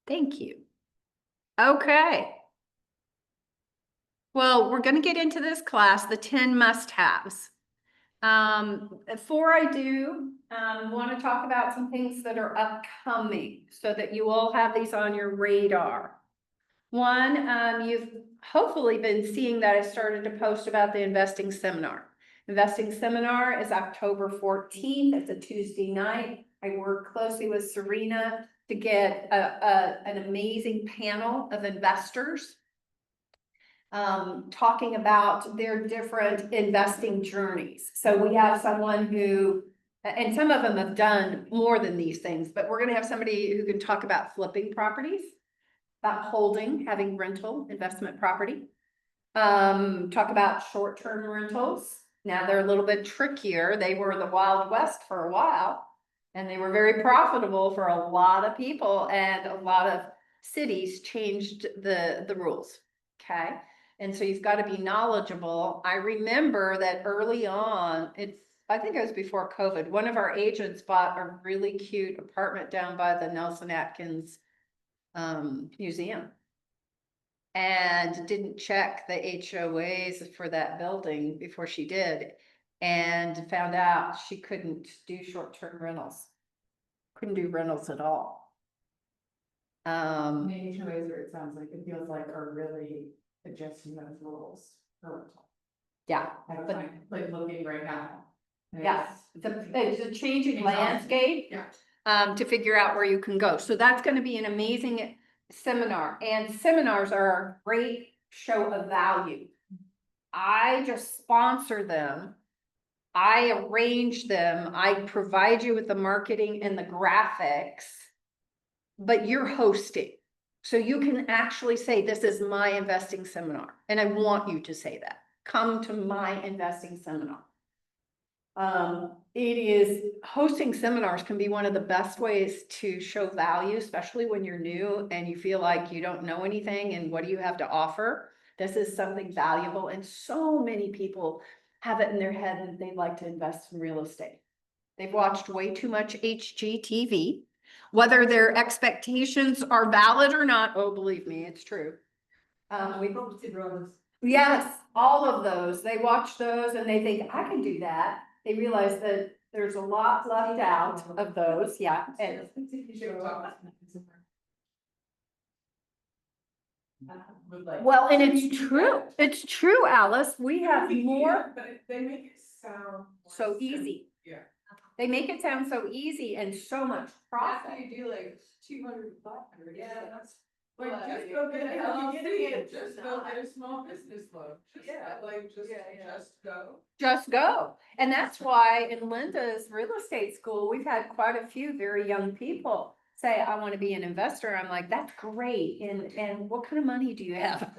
Thank you. Okay. Well, we're going to get into this class, the 10 must-haves. Before I do, want to talk about some things that are upcoming so that you all have these on your radar. One, you've hopefully been seeing that I started to post about the investing seminar. Investing seminar is October 14th. It's a Tuesday night. I work closely with Serena to get an amazing panel of investors talking about their different investing journeys. So we have someone who, and some of them have done more than these things, but we're going to have somebody who can talk about flipping properties, about holding, having rental investment property, talk about short-term rentals. Now they're a little bit trickier. They were the Wild West for a while, and they were very profitable for a lot of people, and a lot of cities changed the rules. Okay. And so you've got to be knowledgeable. I remember that early on, I think it was before COVID, one of our agents bought a really cute apartment down by the Nelson Atkins museum and didn't check the HOAs for that building before she did, and found out she couldn't do short-term rentals. Couldn't do rentals at all. The HOAs, where it sounds like, it feels like are really adjusting those rules for rental. Yeah. I'm But- like looking right now. and Yeah, it's a changing Exhausting. landscape. Yeah. To figure out where you can go. So that's going to be an amazing seminar, and seminars are a great show of value. I just sponsor them. I arrange them. I provide you with the marketing and the graphics, but you're hosting. So you can actually say, this is my investing seminar. And I want you to say that. Come to my investing seminar. It is, hosting seminars can be one of the best ways to show value, especially when you're new and you feel like you don't know anything and what do you have to offer? This is something valuable, and so many people have it in their head that they'd like to invest in real estate. They've watched way too much HGTV, whether their expectations are valid or not. Oh, believe me, it's true. Yes, all of those. They watch those and they think, I can do that. They realize that there's a lot left out of those. Yeah. And well, and it's true. It's true, Alice. We have more. But they make it sound So easy. Yeah. They make it sound so easy and so much profit. After you do like 200, 500. Yeah, that's. Like, Well, just go get an LLC, just go not. get a small business loan, just go. Just go. And that's why in Linda's real estate school, we've had quite a few very young people say, I want to be an investor. I'm like, that's great. And what kind of money do you have?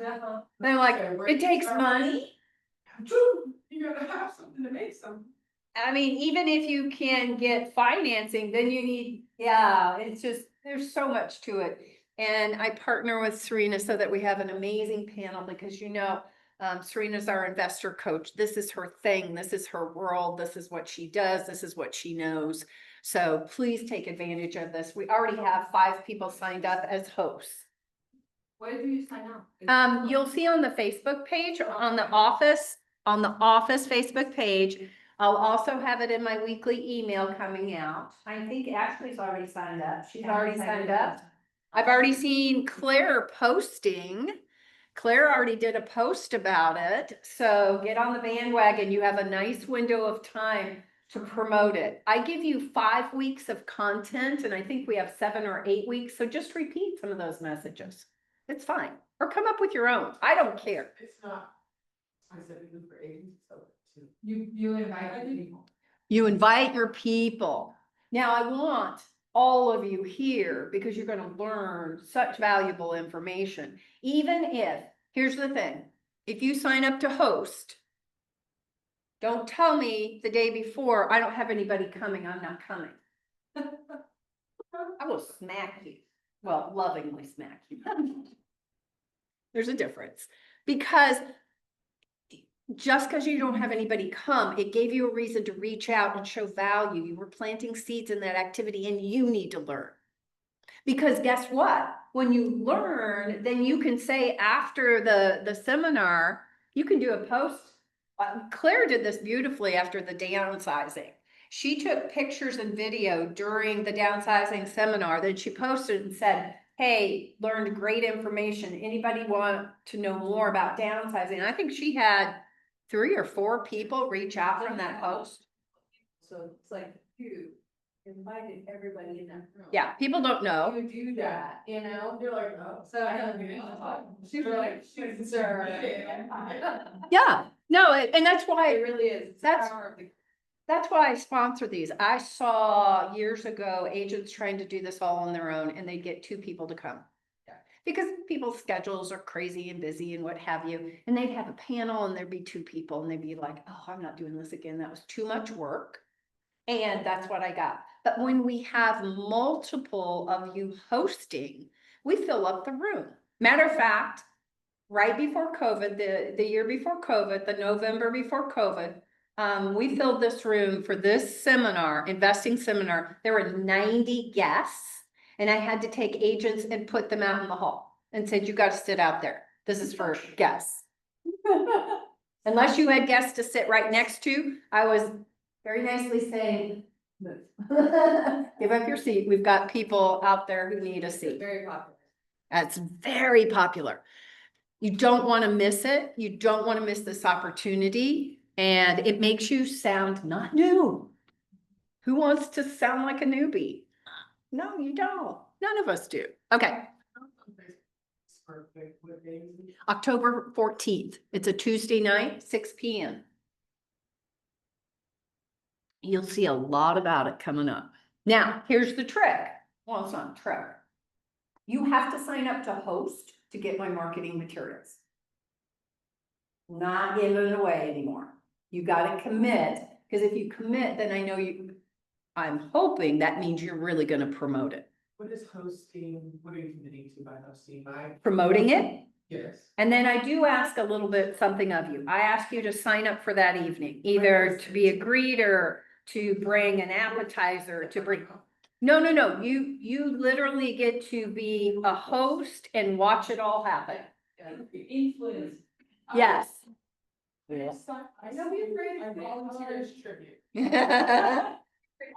They're like, it takes money. You gotta have something to make some. I mean, even if you can get financing, then you need, yeah, it's just, there's so much to it. And I partner with Serena so that we have an amazing panel because, Serena's our investor coach. This is her thing. This is her world. This is what she does. This is what she knows. So please take advantage of this. We already have 5 people signed up as hosts. Where do you sign up? You'll see on the Facebook page, on the office Facebook page. I'll also have it in my weekly email coming out. I think Ashley's already signed up. She's already signed up. I've already seen Claire posting. Claire already did a post about it. So get on the bandwagon. You have a nice window of time to promote it. I give you 5 weeks of content, and I think we have 7 or 8 weeks. So just repeat some of those messages. It's fine. Or come up with your own. I don't care. It's not. I said it was for agents, so. You invite people. You invite your people. Now I want all of you here because you're going to learn such valuable information. Even if, here's the thing, if you sign up to host, don't tell me the day before, I don't have anybody coming, I'm not coming. I will smack you. Well, lovingly smack you. There's a difference, because just because you don't have anybody come, it gave you a reason to reach out and show value. You were planting seeds in that activity, and you need to learn. Because guess what? When you learn, then you can say after the seminar, you can do a post. Claire did this beautifully after the downsizing. She took pictures and video during the downsizing seminar that she posted and said, hey, learned great information. Anybody want to know more about downsizing? And I think she had 3 or 4 people reach out from that post. So it's like you invited everybody in that room. Yeah, people don't know. You do that, you know, they're like, oh. So I I don't don't. know. She's like, she's Yeah, no, and that's why. It really is. It's the That's- power of the- That's why I sponsor these. I saw years ago agents trying to do this all on their own and they'd get 2 people to come. Yeah. Because people's schedules are crazy and busy and what have you. And they'd have a panel and there'd be 2 people and they'd be like, oh, I'm not doing this again. That was too much work. And that's what I got. But when we have multiple of you hosting, we fill up the room. Matter of fact, right before COVID, the year before COVID, the November before COVID, we filled this room for this seminar, investing seminar. There were 90 guests and I had to take agents and put them out in the hall and said, you got to sit out there. This is for guests. Unless you had guests to sit right next to, I was very nicely saying, move. Give up your seat. We've got people out there who need a seat. Very popular. That's very popular. You don't want to miss it. You don't want to miss this opportunity. And it makes you sound not new. Who wants to sound like a newbie? No, you don't. None of us do. Okay, October 14th. It's a Tuesday night, 6 p.m. You'll see a lot about it coming up. Now, here's the trick. Well, it's not a trick. You have to sign up to host to get my marketing materials. Not giving it away anymore. You gotta commit, because if you commit, then I know I'm hoping that means you're really gonna promote it. What is hosting, what are you committing to by hosting, by? Promoting it, Yes. and then I do ask a little bit something of you. I ask you to sign up for that evening, either to be a greeter, to bring an appetizer, to bring. No, you literally get to be a host and watch it all happen. Influence. Yes. I know you're great. I volunteer as tribute.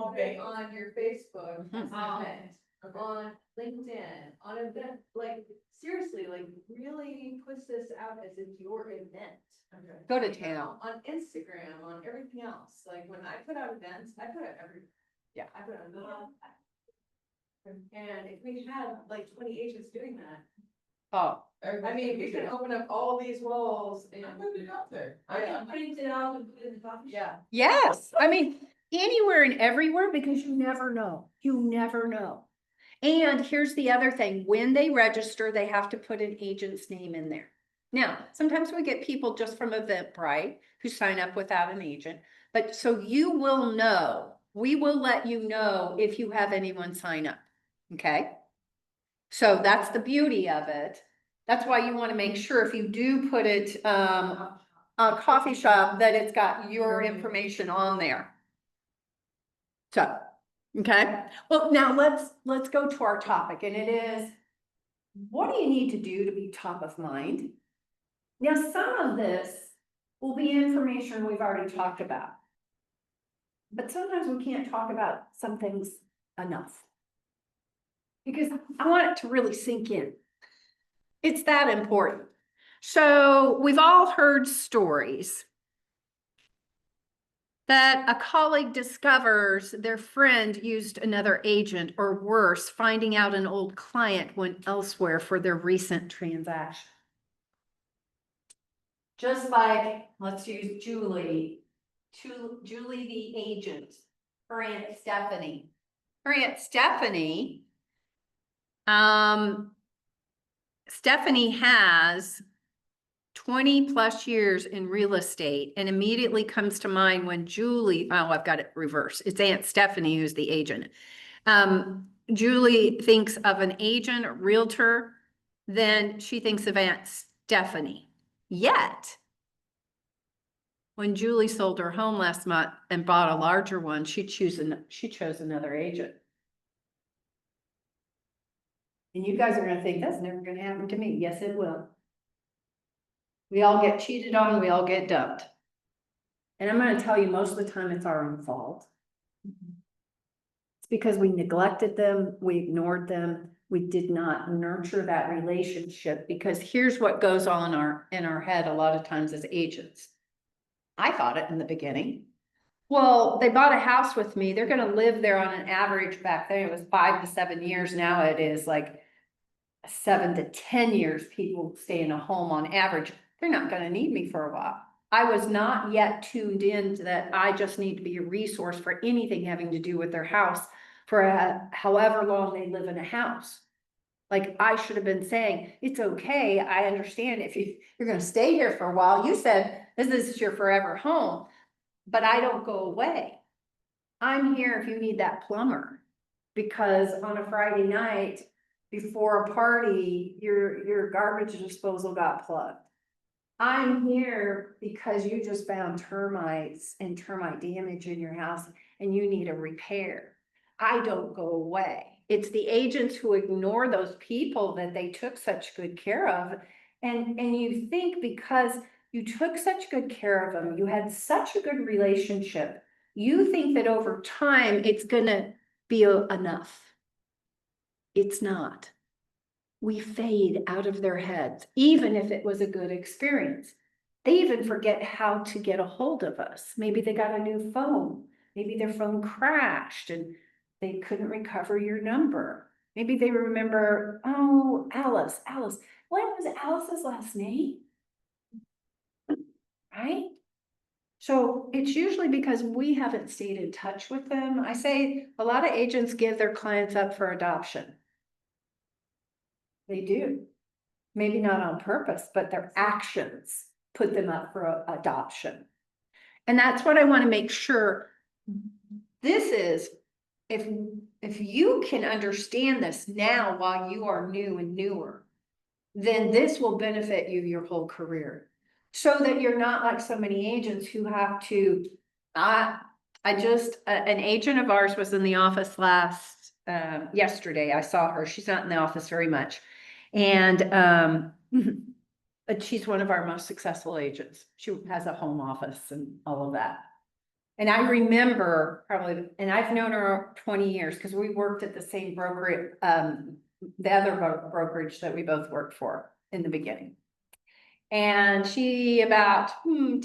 Okay. On your Facebook, Mhm. on LinkedIn, on event, like, seriously, like, really puts this out as it's your event. Okay. Go to town. On Instagram, on everything else, like, when I put out events, I put out Yeah. I put out little. And if we had like 20 agents doing that, Oh, I mean, we can open up all these walls and. I'm putting it out there. I can print it out and put it in the coffee shop. yes. I mean, anywhere and everywhere, because you never know. You never know. And here's the other thing, when they register, they have to put an agent's name in there. Now, sometimes we get people just from Eventbrite who sign up without an agent, but so you will know, we will let you know if you have anyone sign up, okay? So that's the beauty of it. That's why you want to make sure if you do put it, a coffee shop, that it's got your information on there. So, okay, well, now let's go to our topic, and it is, what do you need to do to be top of mind? Now, some of this will be information we've already talked about. But sometimes we can't talk about some things enough. Because I want it to really sink in. It's that important. So we've all heard stories that a colleague discovers their friend used another agent, or worse, finding out an old client went elsewhere for their recent transaction. Just like, let's use Julie, Julie the agent, her Aunt Stephanie. Her Aunt Stephanie, Stephanie has 20 plus years in real estate, and immediately comes to mind when Julie, oh, I've got it reversed. It's Aunt Stephanie who's the agent. Julie thinks of an agent, a realtor, then she thinks of Aunt Stephanie. Yet, when Julie sold her home last month and bought a larger one, she chose another agent. And you guys are gonna think, that's never gonna happen to me. Yes, it will. We all get cheated on, we all get dumped. And I'm gonna tell you, most of the time, it's our own fault. It's because we neglected them, we ignored them, we did not nurture that relationship, because here's what goes on in our head a lot of times as agents. I thought it in the beginning. Well, they bought a house with me, they're gonna live there on an average. Back then, it was 5 to 7 years, now it is like 7 to 10 years, people stay in a home on average. They're not gonna need me for a while. I was not yet tuned in to that I just need to be a resource for anything having to do with their house for however long they live in a house. Like, I should have been saying, it's okay, I understand if you're gonna stay here for a while, you said this is your forever home, but I don't go away. I'm here if you need that plumber, because on a Friday night before a party, your garbage disposal got plugged. I'm here because you just found termites and termite damage in your house and you need a repair. I don't go away. It's the agents who ignore those people that they took such good care of. And you think because you took such good care of them, you had such a good relationship, you think that over time it's gonna be enough. It's not. We fade out of their heads, even if it was a good experience. They even forget how to get a hold of us. Maybe they got a new phone. Maybe their phone crashed and they couldn't recover your number. Maybe they remember, oh, Alice. What was Alice's last name? Right? So it's usually because we haven't stayed in touch with them. I say a lot of agents give their clients up for adoption. They do. Maybe not on purpose, but their actions put them up for adoption. And that's what I want to make sure. This is, if you can understand this now while you are new and newer, then this will benefit you your whole career. So that you're not like so many agents who have to, an agent of ours was in the office yesterday. I saw her. She's not in the office very much. And but she's one of our most successful agents. She has a home office and all of that. And I remember probably, and I've known her 20 years because we worked at the same brokerage, the other brokerage that we both worked for in the beginning. And she about 10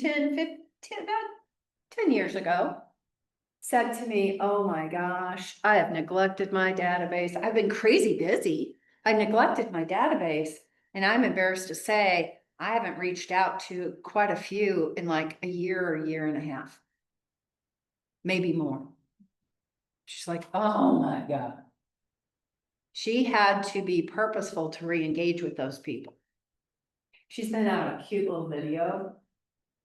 years ago said to me, oh my gosh, I have neglected my database. I've been crazy busy. I neglected my database, and I'm embarrassed to say I haven't reached out to quite a few in like a year or a year and a half, maybe more. She's like, oh my God. She had to be purposeful to re-engage with those people. She sent out a cute little video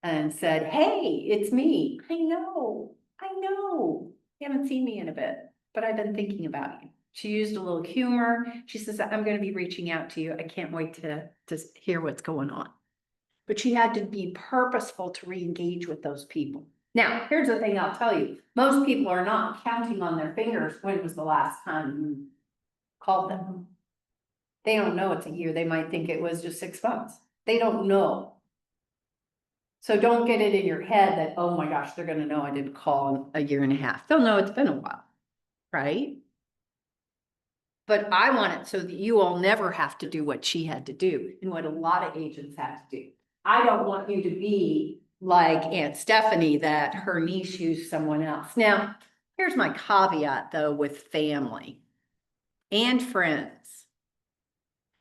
and said, hey, it's me. I know. You haven't seen me in a bit, but I've been thinking about you. She used a little humor. She says, I'm going to be reaching out to you. I can't wait to hear what's going on. But she had to be purposeful to re-engage with those people. Now, here's the thing I'll tell you. Most people are not counting on their fingers when was the last time you called them. They don't know it's a year. They might think it was just 6 months. They don't know. So don't get it in your head that, oh my gosh, they're going to know I didn't call in a year and a half. They'll know it's been a while, right? But I want it so that you all never have to do what she had to do and what a lot of agents have to do. I don't want you to be like Aunt Stephanie that her niece used someone else. Now, here's my caveat though with family and friends.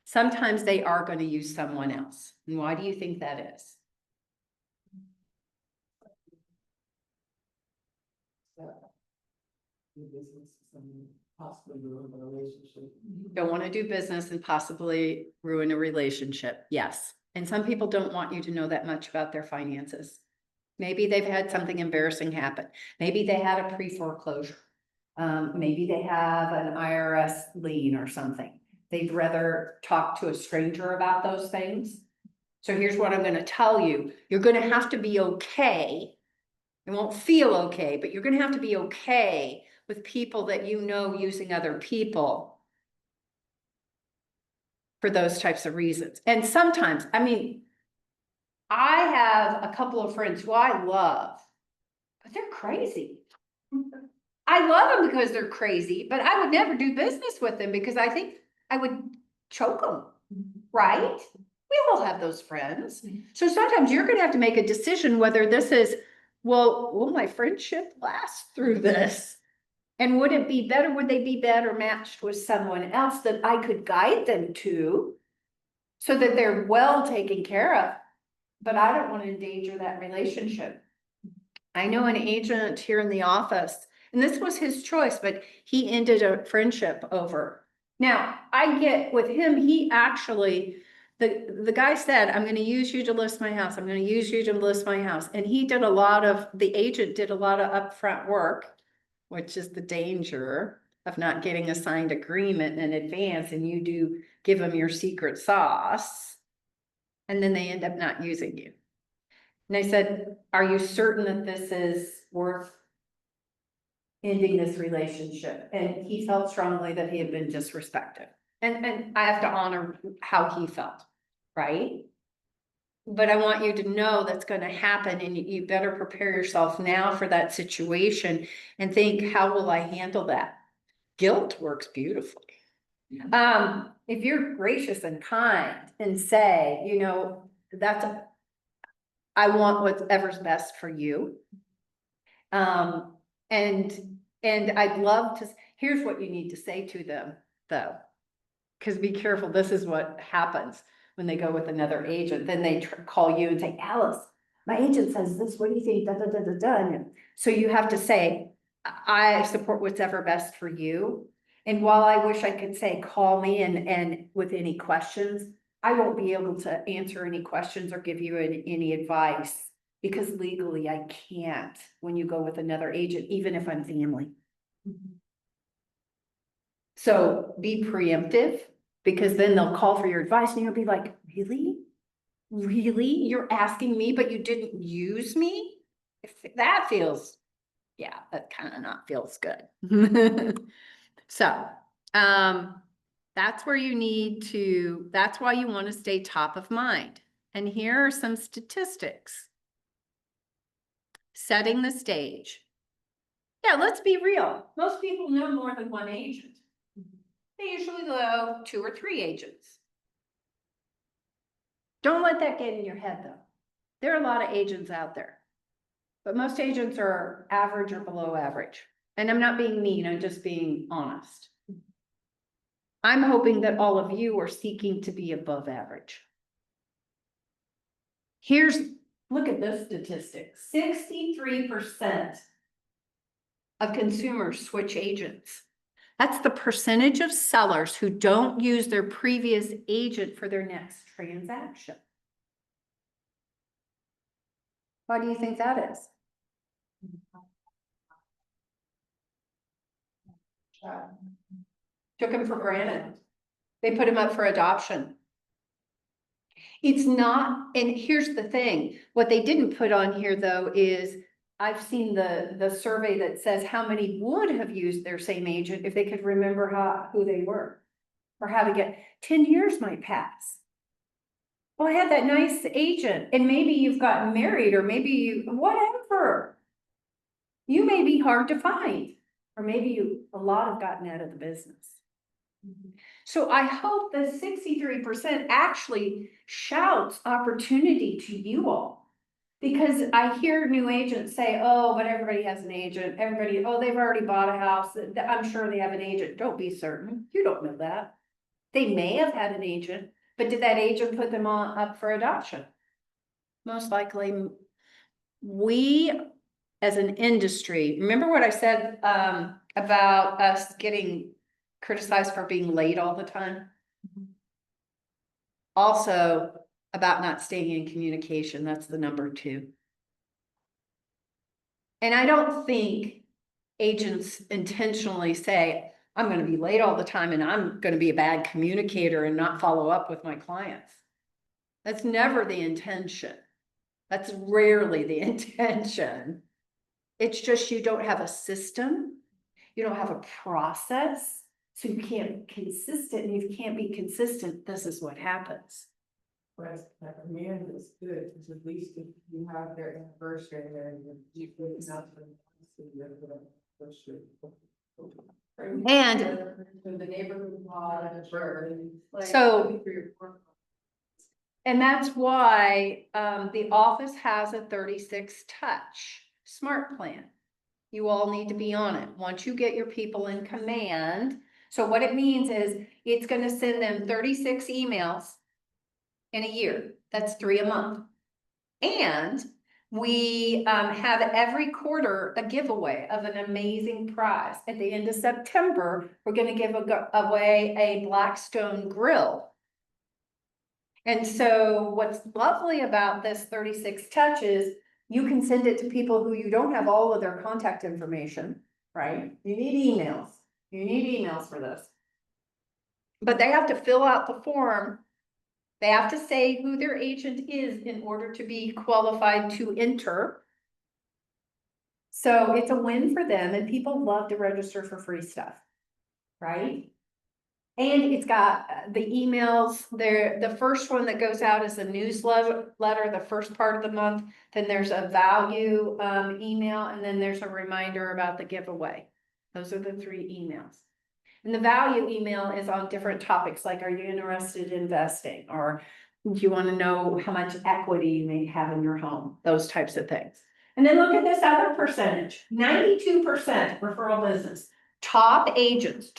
Sometimes they are going to use someone else. And why do you think that is? Possibly ruin the relationship. Don't want to do business and possibly ruin a relationship. Yes. And some people don't want you to know that much about their finances. Maybe they've had something embarrassing happen. Maybe they had a pre-foreclosure. Maybe they have an IRS lien or something. They'd rather talk to a stranger about those things. So here's what I'm going to tell you. You're going to have to be okay. It won't feel okay, but you're going to have to be okay with people that you know using other people for those types of reasons. And sometimes, I mean, I have a couple of friends who I love, but they're crazy. I love them because they're crazy, but I would never do business with them because I think I would choke them, right? We all have those friends. So sometimes you're gonna have to make a decision whether this is, well, will my friendship last through this? And would it be better, would they be better matched with someone else that I could guide them to so that they're well taken care of? But I don't want to endanger that relationship. I know an agent here in the office, and this was his choice, but he ended a friendship over. Now, I get with him, he actually, the guy said, I'm gonna use you to list my house. I'm gonna use you to list my house. And he did a lot of, the agent did a lot of upfront work, which is the danger of not getting a signed agreement in advance, and you do give them your secret sauce. And then they end up not using you. And I said, are you certain that this is worth ending this relationship? And he felt strongly that he had been disrespected. And I have to honor how he felt, right? But I want you to know that's gonna happen, and you better prepare yourself now for that situation and think, how will I handle that? Guilt works beautifully. If you're gracious and kind and say, you know, I want whatever's best for you. And I'd love to, here's what you need to say to them, though. Because be careful, this is what happens when they go with another agent, then they call you and say, Alice, my agent says this, what do you think, da, da, da, da, da. And so you have to say, I support whatever best for you. And while I wish I could say, call me and with any questions, I won't be able to answer any questions or give you any advice, because legally I can't when you go with another agent, even if I'm family. So be preemptive, because then they'll call for your advice and you'll be like, really? Really? You're asking me, but you didn't use me? If that feels, yeah, that kind of not feels good. So, that's where you need to, that's why you want to stay top of mind. And here are some statistics. Setting the stage. Yeah, let's be real. Most people know more than one agent. They usually know 2 or 3 agents. Don't let that get in your head, though. There are a lot of agents out there, but most agents are average or below average. And I'm not being mean, I'm just being honest. I'm hoping that all of you are seeking to be above average. Look at this statistic, 63% of consumers switch agents. That's the percentage of sellers who don't use their previous agent for their next transaction. Why do you think that is? Took him for granted. They put him up for adoption. It's not, and here's the thing, what they didn't put on here though is, I've seen the survey that says how many would have used their same agent if they could remember who they were. Or how to get, 10 years might pass. Well, I had that nice agent, and maybe you've gotten married, or maybe you, whatever. You may be hard to find, or maybe a lot have gotten out of the business. So I hope that 63% actually shouts opportunity to you all. Because I hear new agents say, oh, but everybody has an agent, everybody, oh, they've already bought a house, I'm sure they have an agent. Don't be certain, you don't know that. They may have had an agent, but did that agent put them up for adoption? Most likely. We, as an industry, remember what I said about us getting criticized for being late all the time? Also about not staying in communication, that's the number 2. And I don't think agents intentionally say, I'm going to be late all the time and I'm going to be a bad communicator and not follow up with my clients. That's never the intention. That's rarely the intention. It's just you don't have a system. You don't have a process. So you can't be consistent, and if you can't be consistent, this is what happens. Whereas that command is good, because at least if you have their anniversary there, you put it out to them. So you have the anniversary. And- The neighborhood law, and sure. So- And that's why, the office has a 36 touch smart plan. You all need to be on it. Once you get your people in command. So what it means is it's gonna send them 36 emails in a year. That's 3 a month. And we, have every quarter a giveaway of an amazing prize. At the end of September, we're gonna give away a Blackstone grill. And so what's lovely about this 36 touches, you can send it to people who you don't have all of their contact information, right? You need emails. You need emails for this. But they have to fill out the form. They have to say who their agent is in order to be qualified to enter. So it's a win for them, and people love to register for free stuff, right? And it's got the emails there. The first one that goes out is a newsletter, the first part of the month. Then there's a value email, and then there's a reminder about the giveaway. Those are the 3 emails. And the value email is on different topics, like, are you interested in investing? Or do you want to know how much equity you may have in your home? Those types of things. And then look at this other percentage, 92% referral business. Top agents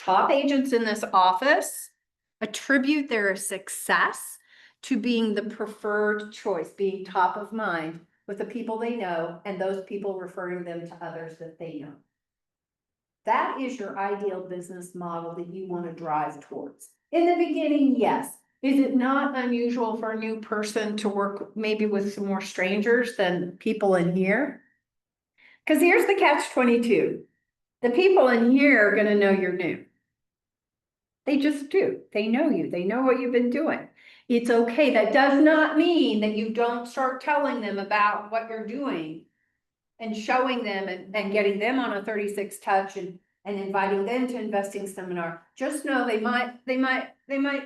in this office attribute their success to being the preferred choice, being top of mind with the people they know, and those people referring them to others that they know. That is your ideal business model that you want to drive towards. In the beginning, yes. Is it not unusual for a new person to work maybe with some more strangers than people in here? Because here's the catch-22. The people in here are gonna know you're new. They just do. They know you. They know what you've been doing. It's okay. That does not mean that you don't start telling them about what you're doing and showing them and getting them on a 36 touch and inviting them to investing seminar. Just know they might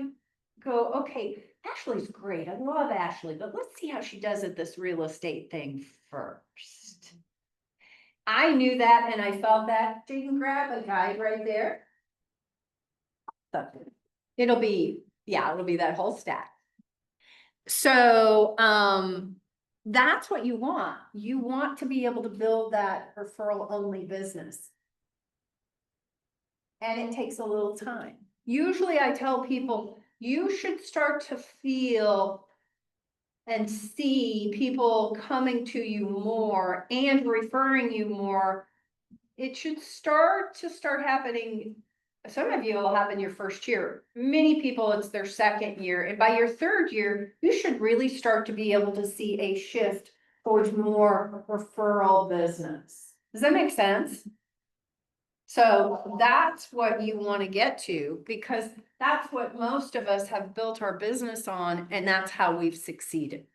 go, okay, Ashley's great. I love Ashley, but let's see how she does at this real estate thing first. I knew that and I felt that. So you can grab a guide right there. It'll be that whole stack. So, that's what you want. You want to be able to build that referral only business. And it takes a little time. Usually I tell people, you should start to feel and see people coming to you more and referring you more. It should start happening. Some of you will happen your first year. Many people, it's their second year. And by your third year, you should really start to be able to see a shift towards more referral business. Does that make sense? So that's what you want to get to, because that's what most of us have built our business on, and that's how we've succeeded.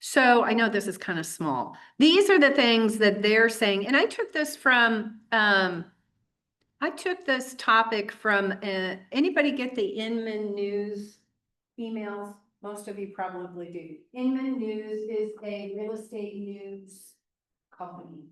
So I know this is kind of small. These are the things that they're saying, and I took this from, I took this topic from, anybody get the Inman News emails? Most of you probably do. Inman News is a real estate news company.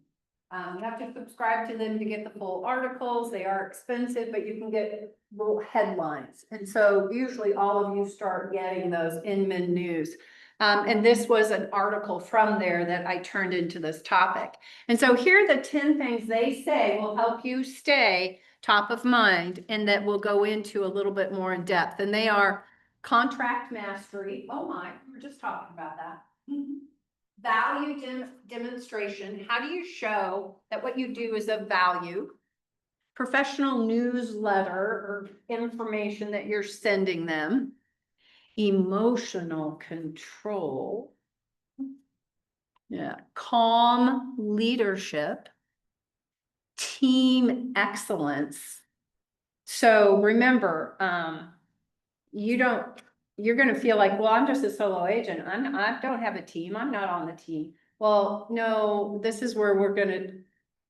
You have to subscribe to them to get the full articles. They are expensive, but you can get little headlines. And so usually all of you start getting those Inman News. And this was an article from there that I turned into this topic. And so here are the 10 things they say will help you stay top of mind and that will go into a little bit more in depth. And they are contract mastery. Oh my, we were just talking about that. Value demonstration. How do you show that what you do is of value? Professional newsletter or information that you're sending them. Emotional control. Yeah, calm leadership. Team excellence. So remember, you don't you're gonna feel like, well, I'm just a solo agent. I don't have a team. I'm not on the team. Well, no, this is where we're gonna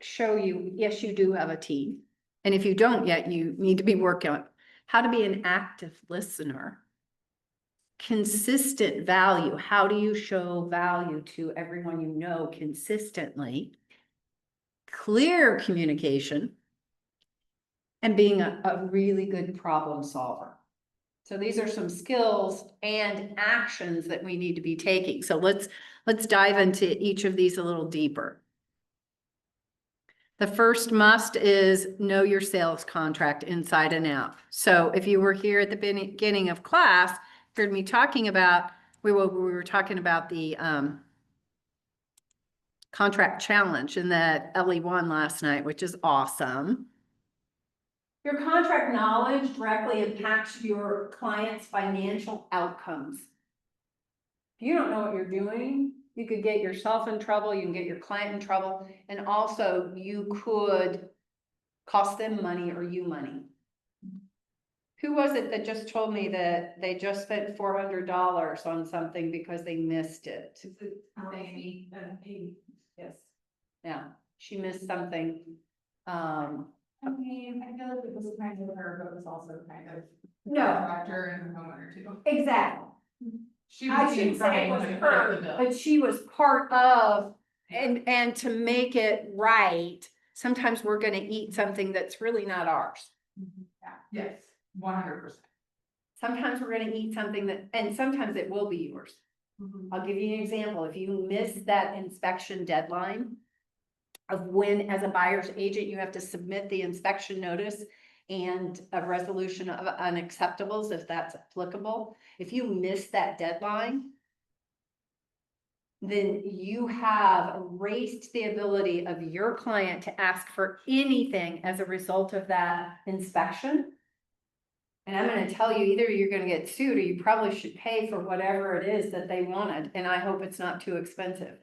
show you, yes, you do have a team. And if you don't yet, you need to be working on how to be an active listener. Consistent value. How do you show value to everyone you know consistently? Clear communication. And being a really good problem solver. So these are some skills and actions that we need to be taking. So let's dive into each of these a little deeper. The first must is know your sales contract inside and out. So if you were here at the beginning of class, heard me talking about, we were talking about the contract challenge and that Ellie won last night, which is awesome. Your contract knowledge directly impacts your client's financial outcomes. If you don't know what you're doing, you could get yourself in trouble, you can get your client in trouble, and also you could cost them money or you money. Who was it that just told me that they just spent $400 on something because they missed it? Amy, yes. Yeah, she missed something. I mean, I feel like it was kind of her, but it was also kind of. No. Contractor and the homeowner too. Exactly. She I was being shouldn't say it was trying to put up the her, bill. but she was part of, and to make it right, sometimes we're gonna eat something that's really not ours. Yes, 100%. Sometimes we're gonna eat something that, and sometimes it will be yours. I'll give you an example. If you miss that inspection deadline of when, as a buyer's agent, you have to submit the inspection notice and a resolution of unacceptables, if that's applicable. If you miss that deadline, then you have erased the ability of your client to ask for anything as a result of that inspection. And I'm gonna tell you, either you're gonna get sued or you probably should pay for whatever it is that they wanted, and I hope it's not too expensive.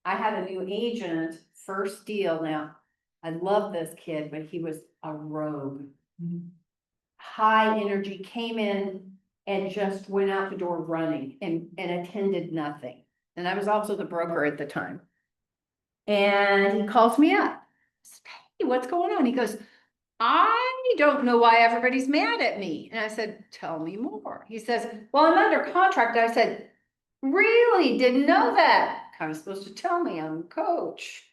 I had a new agent, first deal now. I love this kid, but he was a rogue. High energy, came in and just went out the door running and attended nothing. And I was also the broker at the time. And he calls me up. I said, hey, what's going on? He goes, I don't know why everybody's mad at me. And I said, tell me more. He says, well, I'm under contract. I said, really? Didn't know that. Kind of supposed to tell me, I'm a coach.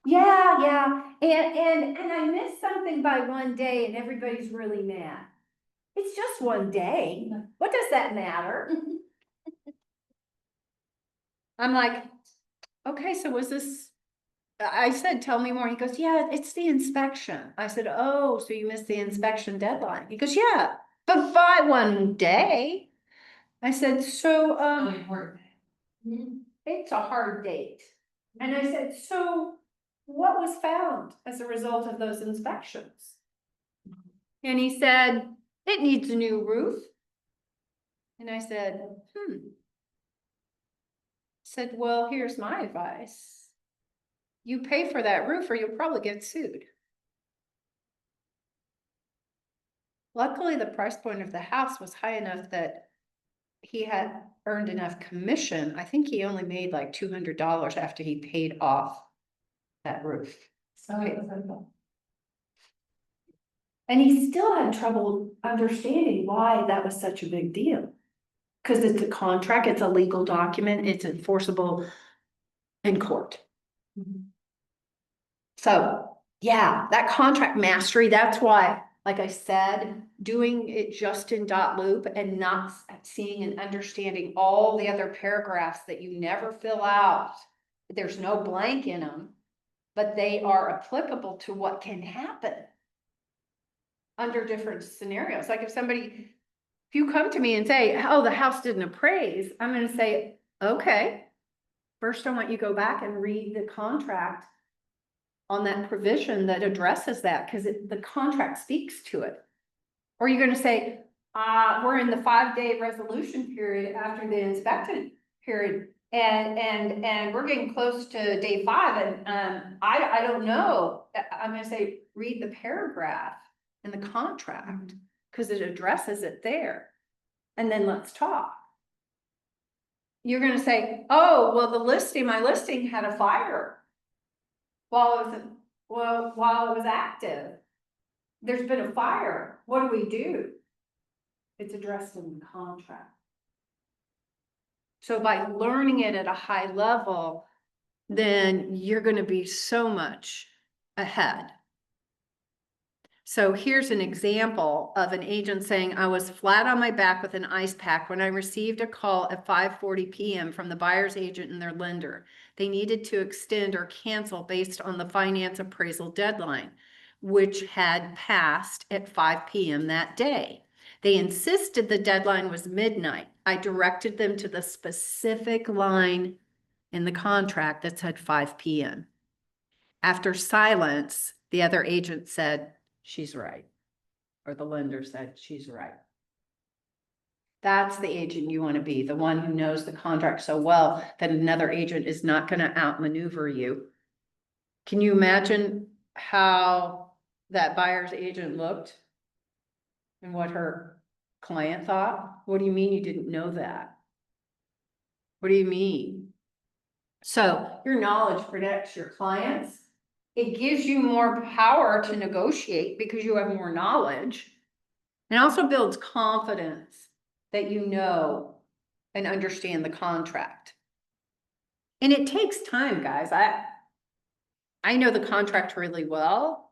Yeah. And I missed something by one day and everybody's really mad. It's just one day. What does that matter? I'm like, okay, so was this, I said, tell me more. He goes, yeah, it's the inspection. I said, oh, so you missed the inspection deadline. He goes, yeah, but by one day. I said, so, Really important. it's a hard date. And I said, so what was found as a result of those inspections? And he said, it needs a new roof. And I said, Said, well, here's my advice. You pay for that roof or you'll probably get sued. Luckily, the price point of the house was high enough that he had earned enough commission. I think he only made like $200 after he paid off that roof. And he still had trouble understanding why that was such a big deal. Because it's a contract, it's a legal document, it's enforceable in court. So, yeah, that contract mastery, that's why, like I said, doing it just in dot loop and not seeing and understanding all the other paragraphs that you never fill out. There's no blank in them, but they are applicable to what can happen under different scenarios. Like if you come to me and say, oh, the house didn't appraise, I'm gonna say, okay. First, I want you to go back and read the contract on that provision that addresses that, because the contract speaks to it. Or you're gonna say, we're in the 5-day resolution period after the inspection period, and we're getting close to day 5, and I don't know. I'm gonna say, read the paragraph in the contract because it addresses it there. And then let's talk. You're gonna say, oh, well, my listing had a fire. While it was active. There's been a fire. What do we do? It's addressed in the contract. So by learning it at a high level, then you're gonna be so much ahead. So here's an example of an agent saying, I was flat on my back with an ice pack when I received a call at 5:40 PM from the buyer's agent and their lender. They needed to extend or cancel based on the finance appraisal deadline, which had passed at 5 PM that day. They insisted the deadline was midnight. I directed them to the specific line in the contract that said 5 PM. After silence, the other agent said, she's right. Or the lender said, she's right. That's the agent you want to be, the one who knows the contract so well that another agent is not going to outmaneuver you. Can you imagine how that buyer's agent looked? And what her client thought? What do you mean you didn't know that? What do you mean? So your knowledge protects your clients. It gives you more power to negotiate because you have more knowledge. And also builds confidence that you know and understand the contract. And it takes time, guys. I know the contract really well.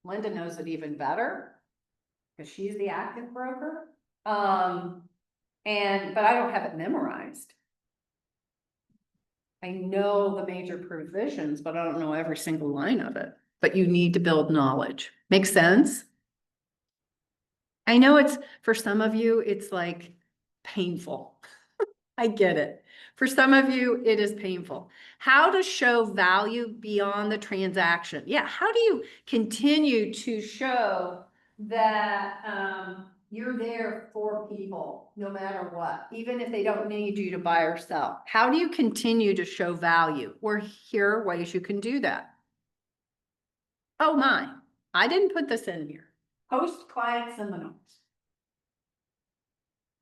Linda knows it even better because she's the active broker. But I don't have it memorized. I know the major provisions, but I don't know every single line of it. But you need to build knowledge. Make sense? I know it's, for some of you, it's like painful. I get it. For some of you, it is painful. How to show value beyond the transaction. Yeah, how do you continue to show that you're there for people no matter what, even if they don't need you to buy or sell? How do you continue to show value? Well, here are ways you can do that. Oh my, I didn't put this in here. Host client seminars.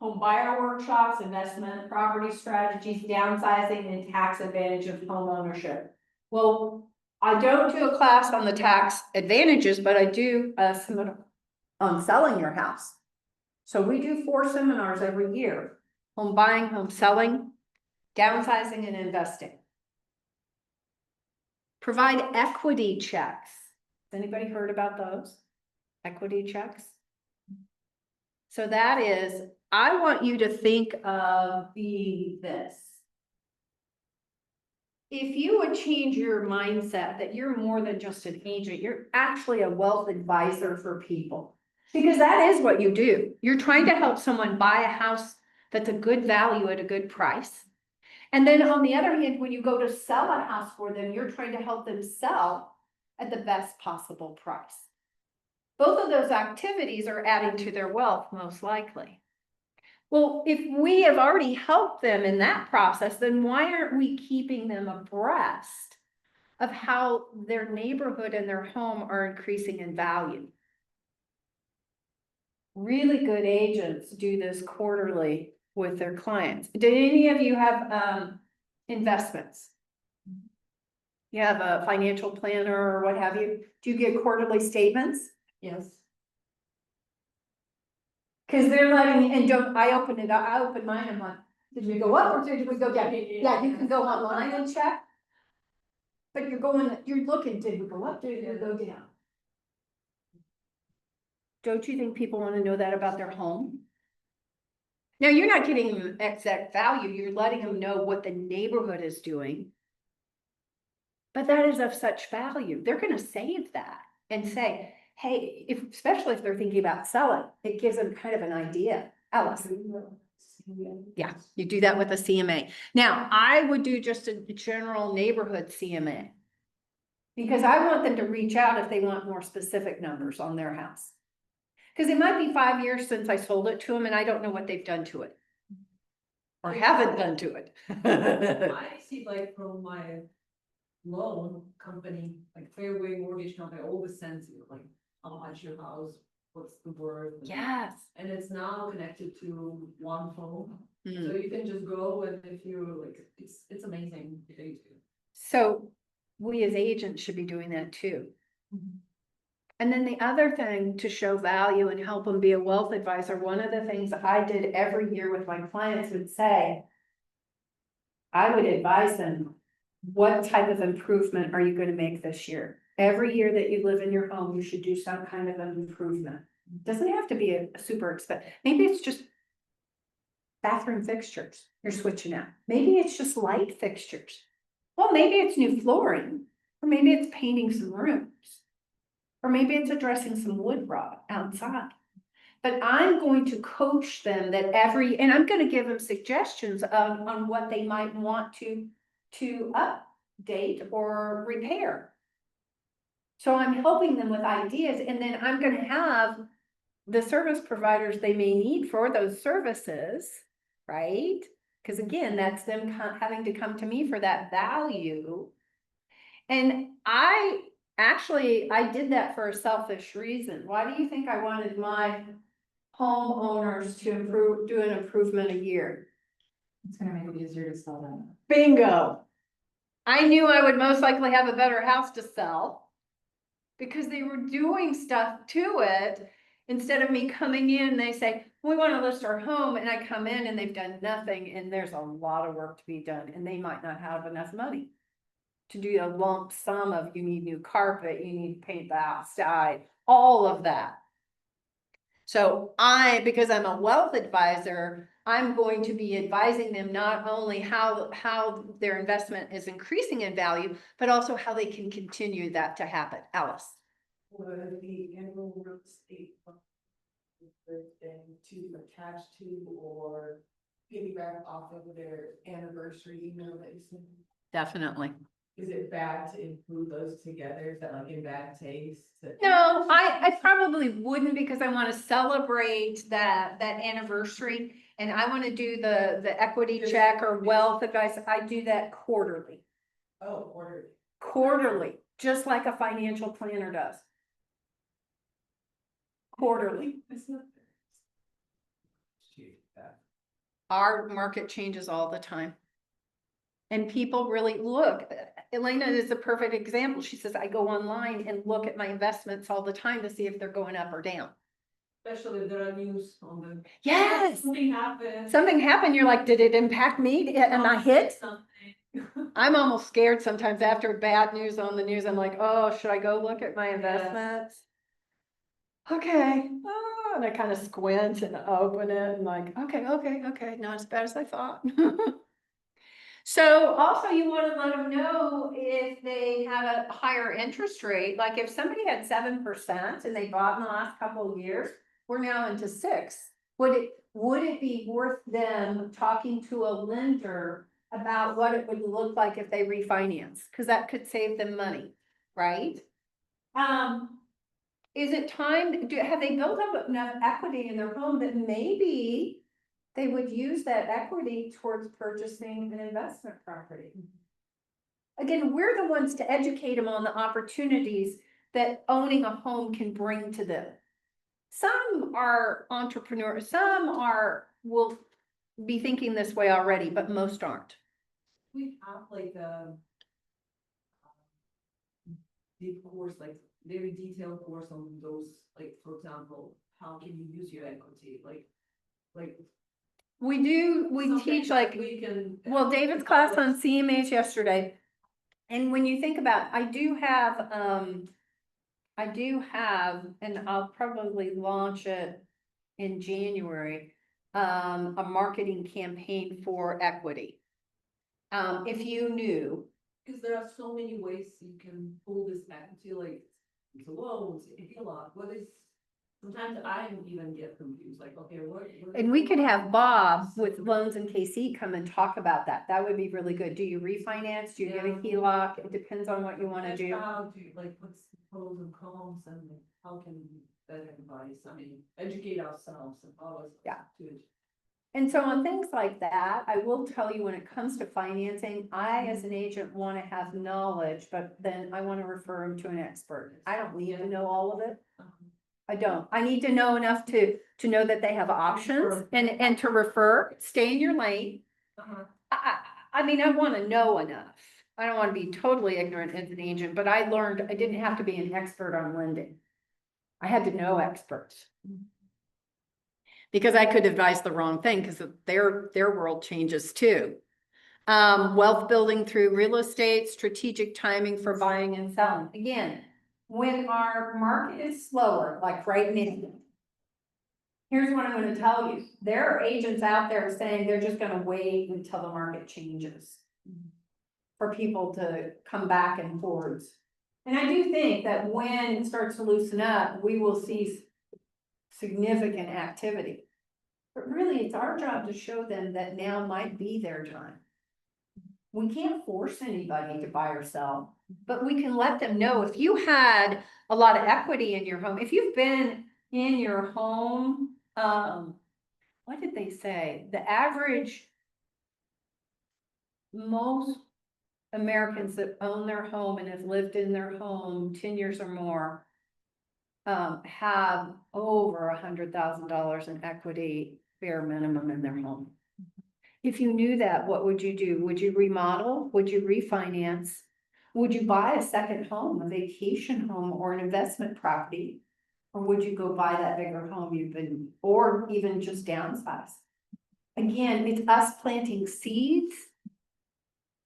Home buyer workshops, investment, property strategies, downsizing, and tax advantage of home ownership. Well, I don't do a class on the tax advantages, but I do a seminar on selling your house. So we do 4 seminars every year: home buying, home selling, downsizing, and investing. Provide equity checks. Has anybody heard about those? Equity checks? So that is, I want you to think of being this. If you would change your mindset that you're more than just an agent, you're actually a wealth advisor for people. Because that is what you do. You're trying to help someone buy a house that's a good value at a good price. And then on the other hand, when you go to sell a house for them, you're trying to help them sell at the best possible price. Both of those activities are adding to their wealth, most likely. Well, if we have already helped them in that process, then why aren't we keeping them abreast of how their neighborhood and their home are increasing in value? Really good agents do this quarterly with their clients. Did any of you have investments? You have a financial planner or what have you? Do you get quarterly statements? Yes. Cause they're letting, and don't, I open it up, I open mine, I'm like, did we go up or did we go down? Yeah, you can go online and check. But you're looking, did we go up, did we go down? Don't you think people wanna know that about their home? Now, you're not getting them exact value, you're letting them know what the neighborhood is doing. But that is of such value, they're gonna save that and say, hey, especially if they're thinking about selling, it gives them kind of an idea. Alice? Yeah, you do that with a CMA. Now, I would do just a general neighborhood CMA. Because I want them to reach out if they want more specific numbers on their house. Because it might be 5 years since I sold it to them and I don't know what they've done to it. Or haven't done to it. I see like from my loan company, like Fairway Mortgage Company, always sends you like how much your house what's the word? Yes. And it's now connected to one phone, Mm. so you can just go and if you like, it's amazing. What they do. So we as agents should be doing that too. Mhm. And then the other thing to show value and help them be a wealth advisor, one of the things that I did every year with my clients would say, I would advise them, what type of improvement are you gonna make this year? Every year that you live in your home, you should do some kind of an improvement. Doesn't have to be a super expensive, maybe it's just bathroom fixtures you're switching out. Maybe it's just light fixtures. Well, maybe it's new flooring, or maybe it's painting some rooms. Or maybe it's addressing some wood rot outside. But I'm going to coach them that and I'm gonna give them suggestions on what they might want to update or repair. So I'm helping them with ideas, and then I'm gonna have the service providers they may need for those services, right? Because again, that's them having to come to me for that value. And I did that for a selfish reason. Why do you think I wanted my homeowners to do an improvement a year? It's gonna make it easier to sell them. Bingo. I knew I would most likely have a better house to sell because they were doing stuff to it. Instead of me coming in, they say, we want to list our home, and I come in and they've done nothing, and there's a lot of work to be done, and they might not have enough money to do a lump sum of, you need new carpet, you need to paint the outside, all of that. So because I'm a wealth advisor, I'm going to be advising them not only how their investment is increasing in value, but also how they can continue that to happen. Alice. Would the annual real estate thing to attach to or piggyback off of their anniversary email that you sent? Definitely. Is it bad to include those together? Is that like in bad taste? No, I probably wouldn't, because I want to celebrate that anniversary, and I want to do the equity check or wealth advice. I do that quarterly. Oh, order. Quarterly, just like a financial planner does. Quarterly. It's not. Our market changes all the time. And people really look. Elena is a perfect example. She says, I go online and look at my investments all the time to see if they're going up or down. Especially if there are news on the. Yes. Something happened. Something happened. You're like, did it impact me? Am I hit? Something. I'm almost scared sometimes after bad news on the news. I'm like, oh, should I go look at my Yes. investments? Okay. Oh, and I kind of squint and open it and like, okay, not as bad as I thought. So also you want to let them know if they have a higher interest rate, like if somebody had 7% and they bought in the last couple of years, we're now into 6. Would it be worth them talking to a lender about what it would look like if they refinance? Because that could save them money, right? Is it time, have they built up enough equity in their home that maybe they would use that equity towards purchasing an investment property? Again, we're the ones to educate them on the opportunities that owning a home can bring to them. Some are entrepreneurs, will be thinking this way already, but most aren't. We have like a deep course, like very detailed course on those, like, for example, how can you use your equity, like. We something teach that like, we can. well, David's class on CMAs yesterday. And when you think about, I do have, and I'll probably launch it in January, a marketing campaign for equity. If you knew, Because there are so many ways you can pull this equity, like, it's loans, a lot, what is, sometimes I even get confused, like, okay, what? and we could have Bob with Loans and KC come and talk about that. That would be really good. Do you refinance? Do you get a Yeah. HELOC? It depends on what you want to And do. how to, like, what's the pros and cons, and how can we better advice, I mean, educate ourselves and all this. Yeah. Good. And so on things like that, I will tell you, when it comes to financing, I, as an agent, want to have knowledge, but then I want to refer them to an expert. I don't need to know all of it. I don't. I need to know enough to know that they have options and to refer, stay in your lane. Uh-huh. I mean, I want to know enough. I don't want to be totally ignorant as an agent, but I learned I didn't have to be an expert on lending. I had to know experts. Because I could advise the wrong thing because their world changes too. Wealth building through real estate, strategic timing for buying and selling. Again, when our market is slower, like right now. Here's what I'm gonna tell you. There are agents out there saying they're just gonna wait until the market changes. For people to come back and forwards. And I do think that when it starts to loosen up, we will see significant activity. But really, it's our job to show them that now might be their time. We can't force anybody to buy or sell, but we can let them know if you had a lot of equity in your home, if you've been in your home, what did they say? The average, most Americans that own their home and have lived in their home 10 years or more, have over $100,000 in equity bare minimum in their home. If you knew that, what would you do? Would you remodel? Would you refinance? Would you buy a second home, a vacation home or an investment property? Or would you go buy that bigger home you've been, or even just downsize? Again, it's us planting seeds.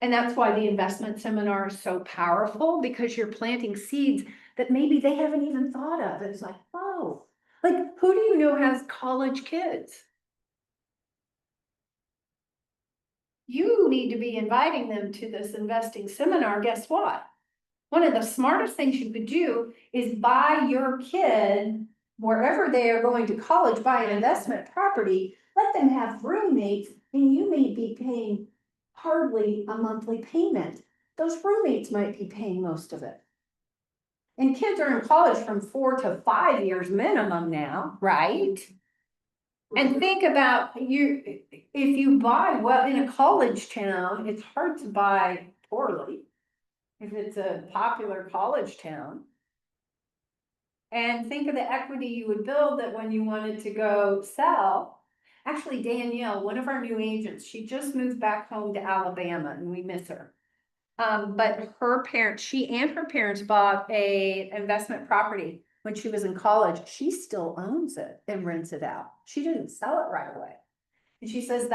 And that's why the investment seminar is so powerful, because you're planting seeds that maybe they haven't even thought of. It's like, oh, like who do you know has college kids? You need to be inviting them to this investing seminar. Guess what? One of the smartest things you could do is buy your kid, wherever they are going to college, buy an investment property, let them have roommates, and you may be paying hardly a monthly payment. Those roommates might be paying most of it. And kids are in college from 4 to 5 years minimum now, right? And think about you, if you buy well in a college town, it's hard to buy poorly. If it's a popular college town. And think of the equity you would build that when you wanted to go sell. Actually, Danielle, one of our new agents, she just moved back home to Alabama and we miss her. But her parents, she and her parents bought a investment property when she was in college. She still owns it and rents it out. She didn't sell it right away. And she says,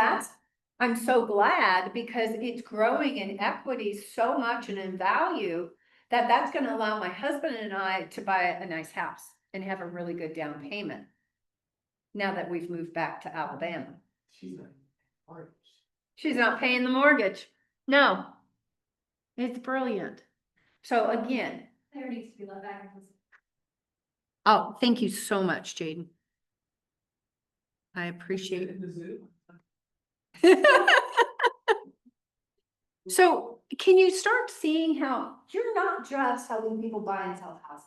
I'm so glad because it's growing in equity so much and in value that that's going to allow my husband and I to buy a nice house and have a really good down payment. Now that we've moved back to Alabama. She's not orange. She's not paying the mortgage. No. It's brilliant. So again. There needs to be let back. Oh, thank you so much, Jaden. I appreciate it. In the zoo. So can you start seeing how you're not just helping people buy and sell houses?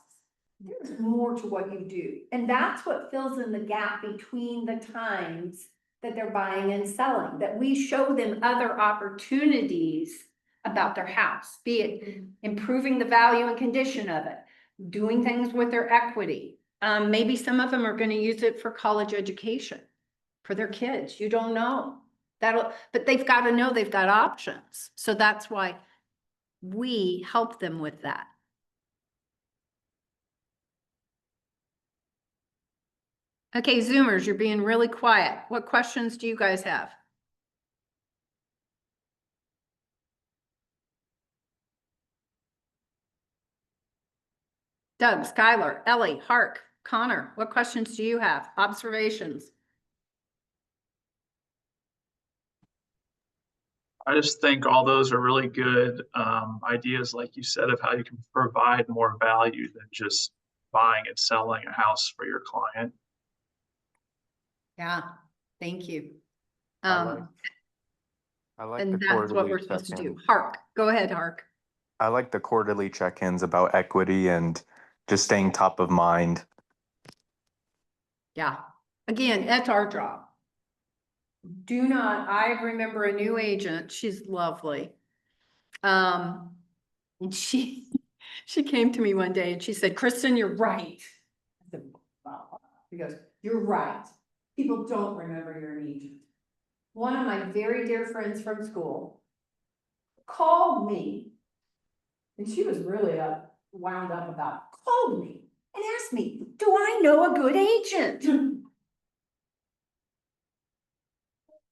There's more to what you do. And that's what fills in the gap between the times that they're buying and selling, that we show them other opportunities about their house, be it improving the value and condition of it, doing things with their equity. Maybe some of them are going to use it for college education for their kids. You don't know. But they've got to know they've got options. So that's why we help them with that. Okay, Zoomers, you're being really quiet. What questions do you guys have? Doug, Skylar, Ellie, Hark, Connor, what questions do you have? Observations? I just think all those are really good ideas, like you said, of how you can provide more value than just buying and selling a house for your client. Yeah, thank you. I like And the that's what quarterly we're supposed to do. check-ins. Hark, go ahead, Hark. I like the quarterly check-ins about equity and just staying top of mind. Yeah, again, that's our job. Do not, I remember a new agent, she's lovely. And she came to me one day and she said, Kristen, you're right. I said, wow. He goes, you're right. People don't remember you're an agent. One of my very dear friends from school called me. And she was really wound up about, called me and asked me, do I know a good agent?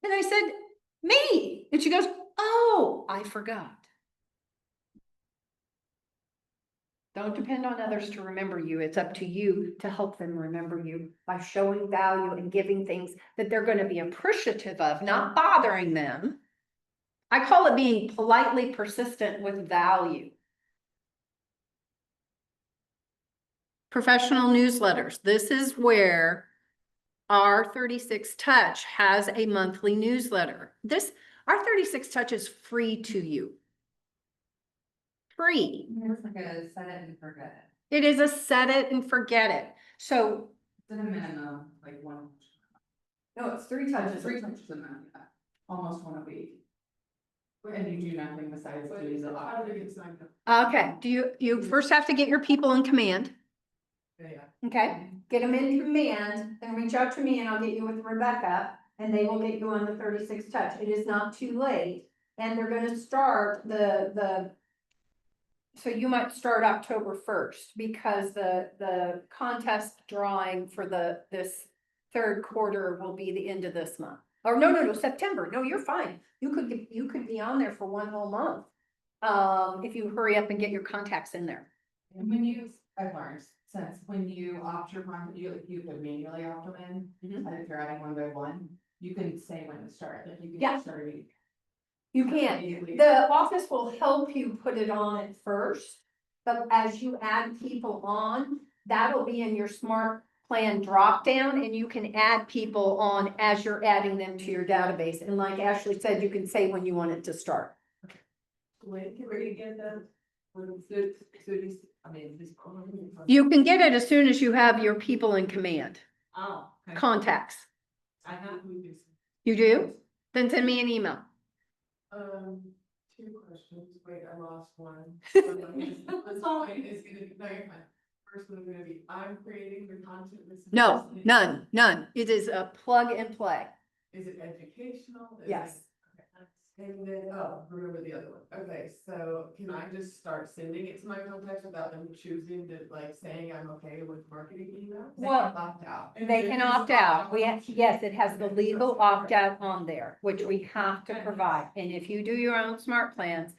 And I said, me. And she goes, oh, I forgot. Don't depend on others to remember you. It's up to you to help them remember you by showing value and giving things that they're going to be appreciative of, not bothering them. I call it being politely persistent with value. Professional newsletters. This is where our 36 Touch has a monthly newsletter. Our 36 Touch is free to you. Free. It's like a set it and forget It is a set it and forget it. So, it. It's a minimum, like one. no, it's 3 touches. Three touches a month, almost one a week. And you do nothing besides But doing the how do they get signed up? Okay, you first have to get your people in command, Yeah. okay? Get them in command, then reach out to me and I'll get you with Rebecca and they will get you on the 36 Touch. It is not too late. And they're gonna start so you might start October 1st because the contest drawing for this third quarter will be the end of this month. Or no, September. No, you're fine. You could be on there for one whole month. If you hurry up and get your contacts in there. And when I've learned since when you opt your content, you could manually opt them in, Mhm. and if you're adding one by one, you can say when to start, like you Yeah. can start a week. You can. Immediately. The office will help you put it on at first, but as you add people on, that'll be in your smart plan dropdown, and you can add people on as you're adding them to your database. And like Ashley said, you can say when you want it to start. When can we get them? I mean, this. You can get it as soon as you have your people in command, Oh. okay. contacts. I have. You do? Then send me an email. Two questions. Wait, I lost one. This point is gonna be, no, you're fine. First one's gonna be, I'm creating the content. this is No, listening. none. It is a plug and play. Is it educational? Is Yes. it- okay. And then, remember the other one. Okay, so can I just start sending it to my contacts without them choosing to, like, saying I'm okay with marketing emails? Well, Opt out. they can opt out. Yes, it has the legal opt out on there, which we have to provide. And if you do your own smart plans,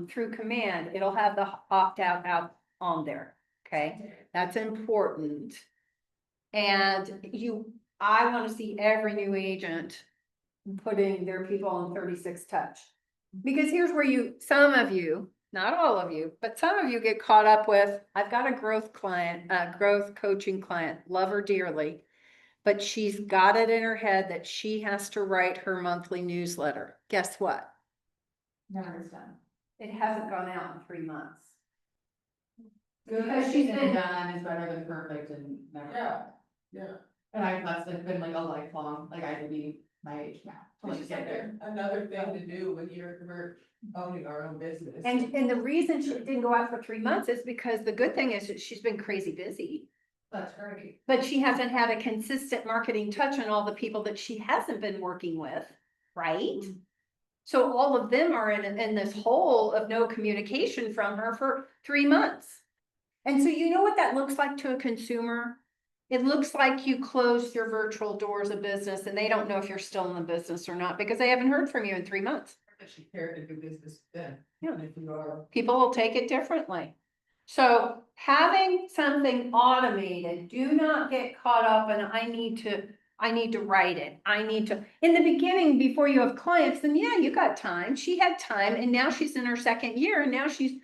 through command, it'll have the opt out on there. Okay, that's important. And I want to see every new agent putting their people on 36 Touch. Because here's where some of you, not all of you, but some of you get caught up with, I've got a growth client, a growth coaching client, love her dearly. But she's got it in her head that she has to write her monthly newsletter. Guess what? Never is done. It hasn't gone out in 3 months. Good Because she's been- done is better than perfect and never. Yeah, yeah. And that's been like a lifelong, like I could be my age now. to, It's like, just get like there. another thing to do when we're owning our own business. And the reason she didn't go out for 3 months is because the good thing is that she's been crazy busy. That's great. But she hasn't had a consistent marketing touch on all the people that she hasn't been working with, right? So all of them are in this hole of no communication from her for 3 months. And so you know what that looks like to a consumer? It looks like you closed your virtual doors of business and they don't know if you're still in the business or not because they haven't heard from you in 3 months. She cared to do business then. Yeah. And if you are. People will take it differently. So having something automated, do not get caught up in I need to write it. In the beginning, before you have clients, then yeah, you got time. She had time and now she's in her second year and now she's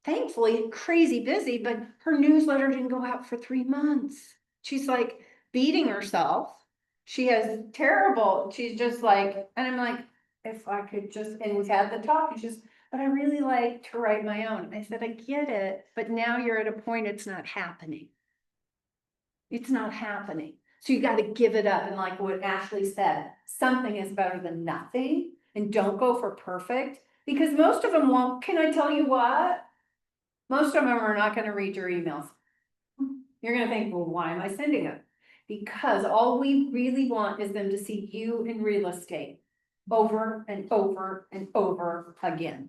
thankfully crazy busy, but her newsletter didn't go out for 3 months. She's like beating herself. She's just like, and I'm like, if I could just, and we've had the talk, and she's, but I really like to write my own. I said, I get it, but now you're at a point it's not happening. It's not happening. So you got to give it up. And like what Ashley said, something is better than nothing. And don't go for perfect because most of them won't. Can I tell you what? Most of them are not going to read your emails. You're going to think, well, why am I sending it? Because all we really want is them to see you in real estate over and over and over again.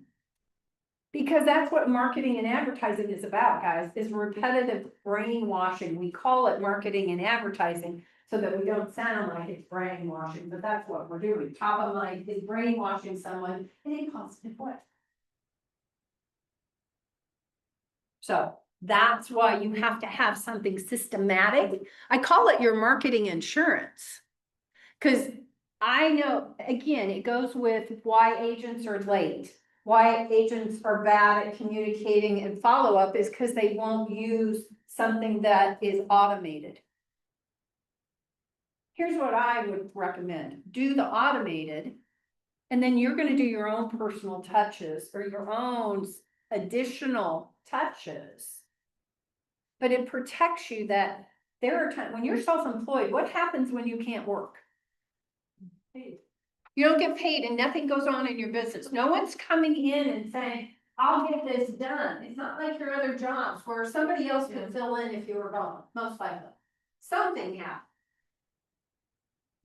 Because that's what marketing and advertising is about, guys, is repetitive brainwashing. We call it marketing and advertising so that we don't sound like it's brainwashing, but that's what we're doing. Top of mind is brainwashing someone in a positive way. So that's why you have to have something systematic. I call it your marketing insurance. Cause I know, again, it goes with why agents are late. Why agents are bad at communicating and follow-up is because they won't use something that is automated. Here's what I would recommend. Do the automated, and then you're gonna do your own personal touches or your own additional touches. But it protects you that there are times, when you're self-employed, what happens when you can't work? You don't get paid and nothing goes on in your business. No one's coming in and saying, I'll get this done. It's not like your other jobs where somebody else can fill in if you were gone, most likely. Something happened.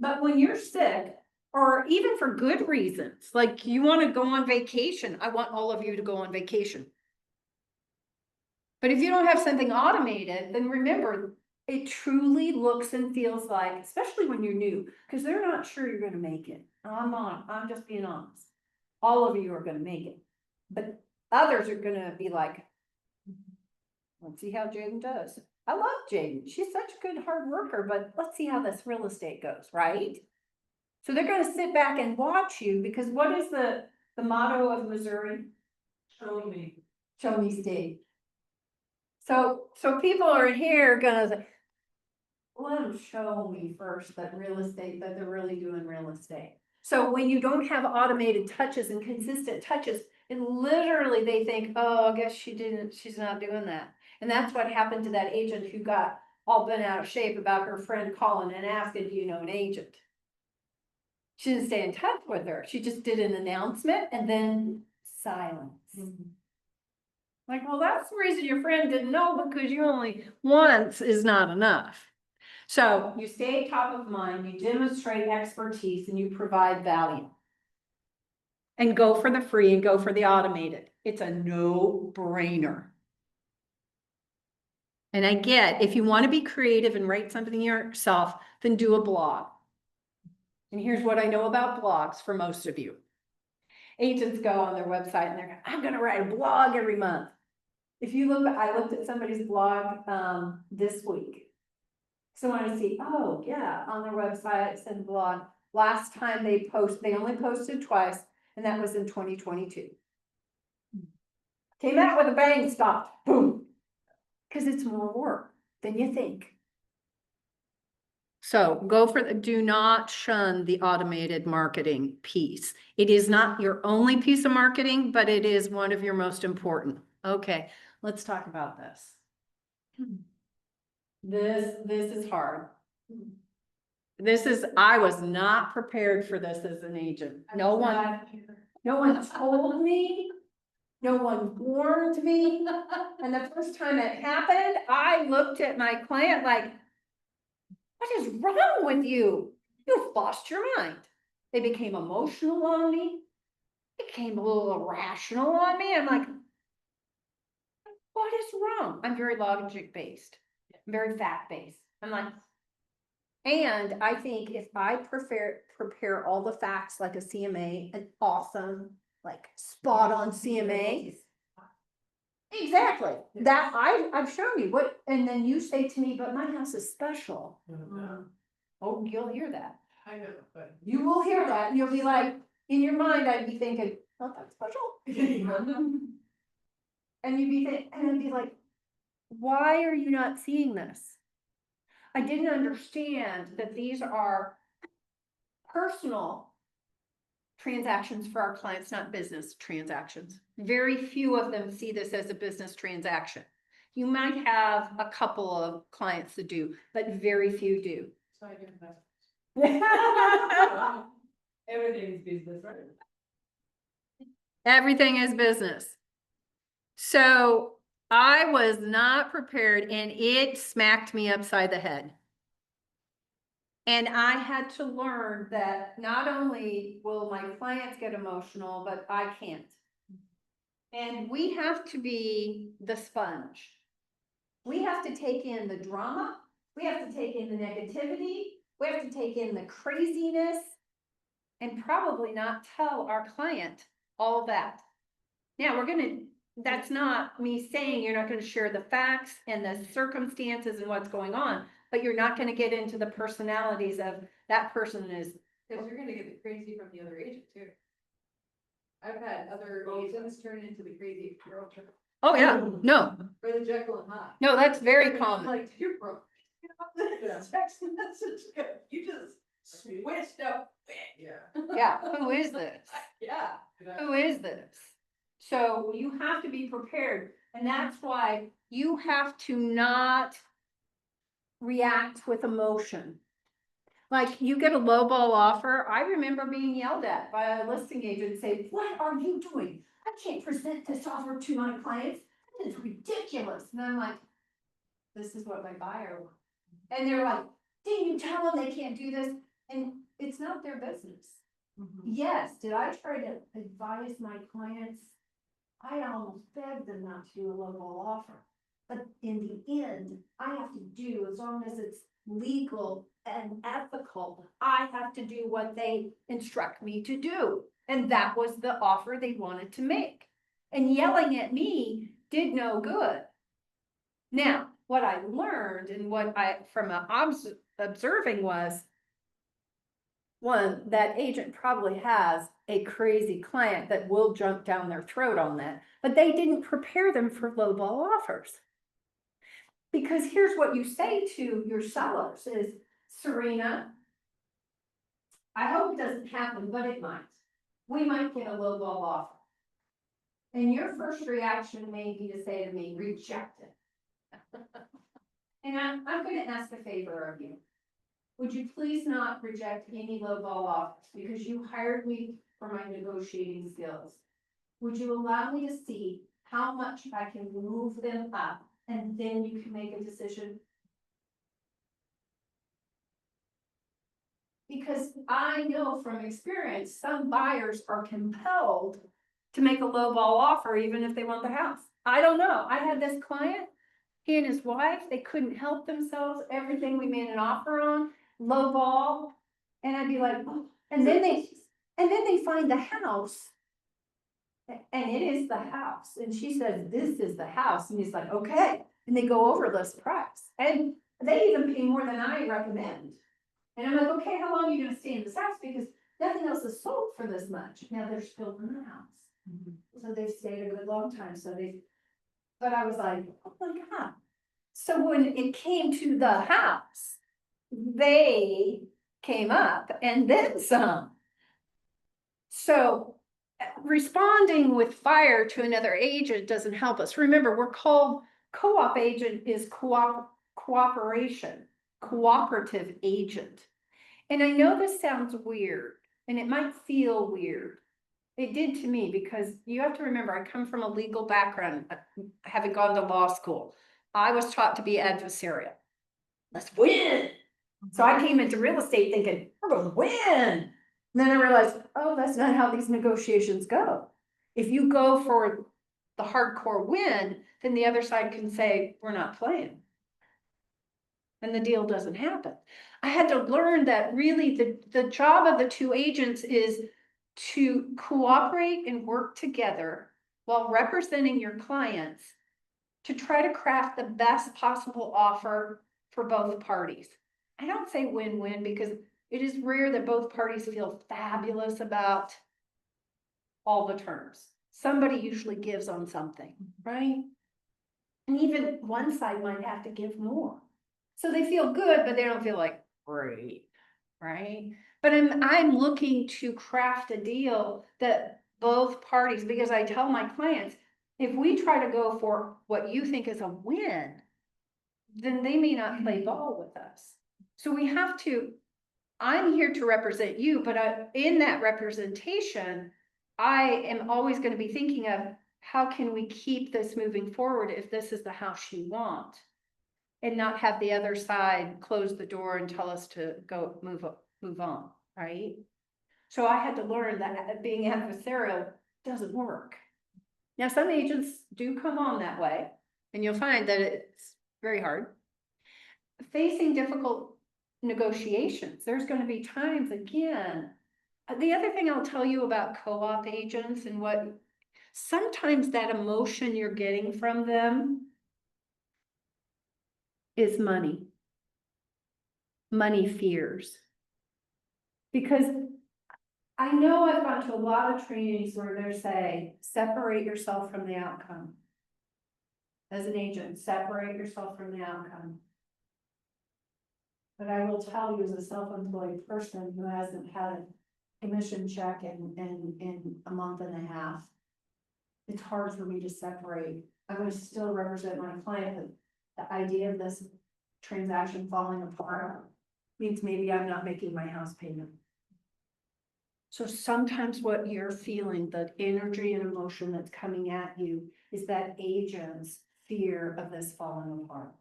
But when you're sick, or even for good reasons, like you want to go on vacation, I want all of you to go on vacation. But if you don't have something automated, then remember, it truly looks and feels like, especially when you're new, because they're not sure you're gonna make it. I'm just being honest. All of you are gonna make it, but others are gonna be like, let's see how Jaden does. I love Jaden. She's such a good hard worker, but let's see how this real estate goes, right? So they're gonna sit back and watch you, because what is the motto of Missouri? Show me. Show me state. So people are here gonna say, let them show me first that real estate, that they're really doing real estate. So when you don't have automated touches and consistent touches, and literally they think, oh, I guess she's not doing that. And that's what happened to that agent who got all bent out of shape about her friend calling and asking, do you know an agent? She didn't stay in touch with her. She just did an announcement and then silence. Like, well, that's the reason your friend didn't know, because you only once is not enough. So you stay top of mind, you demonstrate expertise, and you provide value. And go for the free and go for the automated. It's a no-brainer. And I get, if you want to be creative and write something yourself, then do a blog. And here's what I know about blogs for most of you. Agents go on their website and they're going, I'm going to write a blog every month. If you look, I looked at somebody's blog this week. So I want to see, oh yeah, on their website, it said blog. Last time they only posted twice, and that was in 2022. Came out with a bang, stopped, boom. Because it's more work than you think. So do not shun the automated marketing piece. It is not your only piece of marketing, but it is one of your most important. Okay, let's talk about this. This is hard. I was not prepared for this as an agent. No one told me. No one warned me. And the first time it happened, I looked at my client like, what is wrong with you? You've lost your mind. They became emotional on me. Became a little irrational on me. I'm like, what is wrong? I'm very logic based. I'm very fact based. I'm like, and I think if I prepare all the facts like a CMA, an awesome, like spot on CMA. Exactly. That I've shown you what, and then you say to me, but my house is special. Oh, you'll hear that. I know, but. You will hear that and you'll be like, in your mind, I'd be thinking, oh, that's special. And I'd be like, why are you not seeing this? I didn't understand that these are personal transactions for our clients, not business transactions. Very few of them see this as a business transaction. You might have a couple of clients that do, but very few do. So I get that. Everything is business, right? Everything is business. So I was not prepared and it smacked me upside the head. And I had to learn that not only will my clients get emotional, but I can't. And we have to be the sponge. We have to take in the drama, we have to take in the negativity, we have to take in the craziness, and probably not tell our client all that. Now, that's not me saying you're not gonna share the facts and the circumstances and what's going on, but you're not gonna get into the personalities of that person is, Cause you're gonna get the crazy from the other agent too. I've had other agents turn into the crazy girl, oh yeah, no, or the Jekyll and Hyde. no, that's very I'm common. like, you're broke. Text message, you just switched up. Yeah. Yeah, who is this? Yeah. Who is this? So you have to be prepared, and that's why you have to not react with emotion. Like you get a lowball offer, I remember being yelled at by a listing agent saying, "What are you doing? I can't present this offer to my clients. This is ridiculous." And I'm like, this is what my buyer wants. And they're like, didn't you tell them they can't do this? And it's not their business. Yes, did I try to advise my clients? I almost begged them not to do a lowball offer. But in the end, I have to do, as long as it's legal and ethical, I have to do what they instruct me to do. And that was the offer they wanted to make. And yelling at me did no good. Now, what I learned and what I, from observing was, one, that agent probably has a crazy client that will jump down their throat on that, but they didn't prepare them for lowball offers. Because here's what you say to your sellers is, Serena, I hope it doesn't happen, but it might. We might get a lowball offer. And your first reaction may be to say to me, reject it. And I'm gonna ask a favor of you. Would you please not reject any lowball offers, because you hired me for my negotiating skills? Would you allow me to see how much I can move them up, and then you can make a decision? Because I know from experience, some buyers are compelled to make a lowball offer even if they want the house. I don't know. I had this client, he and his wife, they couldn't help themselves. Everything we made an offer on, lowball. And I'd be like, oh. And then they find the house. And it is the house. And she says, this is the house. And he's like, okay. And they go over list price. And they even pay more than I recommend. And I'm like, okay, how long are you gonna stay in this house? Because nothing else is sold for this much. Now they're still in the house. So they've stayed a good long time. But I was like, oh my God. So when it came to the house, they came up and then some. So responding with fire to another agent doesn't help us. Remember, we're called co-op agent is cooperation, cooperative agent. And I know this sounds weird and it might feel weird. It did to me, because you have to remember, I come from a legal background, having gone to law school. I was taught to be adversarial. Let's win. So I came into real estate thinking, we're gonna win. And then I realized, oh, that's not how these negotiations go. If you go for the hardcore win, then the other side can say, we're not playing. And the deal doesn't happen. I had to learn that really the job of the two agents is to cooperate and work together while representing your clients to try to craft the best possible offer for both parties. I don't say win-win, because it is rare that both parties feel fabulous about all the terms. Somebody usually gives on something, right? And even one side might have to give more. So they feel good, but they don't feel like great, right? But I'm looking to craft a deal that both parties, because I tell my clients, if we try to go for what you think is a win, then they may not play ball with us. So we have to, I'm here to represent you, but in that representation, I am always going to be thinking of how can we keep this moving forward if this is the house you want? and not have the other side close the door and tell us to go move on, right? So I had to learn that being adversarial doesn't work. Now, some agents do come on that way, and you'll find that it's very hard. Facing difficult negotiations, there's gonna be times again. The other thing I'll tell you about co-op agents and what, sometimes that emotion you're getting from them is money. Money fears. Because I know I've gone to a lot of trainings where they're saying, separate yourself from the outcome. As an agent, separate yourself from the outcome. But I will tell you, as a self-employed person who hasn't had a commission check in a month and a half, it's hard for me to separate. I'm gonna still represent my client, but the idea of this transaction falling apart means maybe I'm not making my house payment. So sometimes what you're feeling, the energy and emotion that's coming at you, is that agent's fear of this falling apart.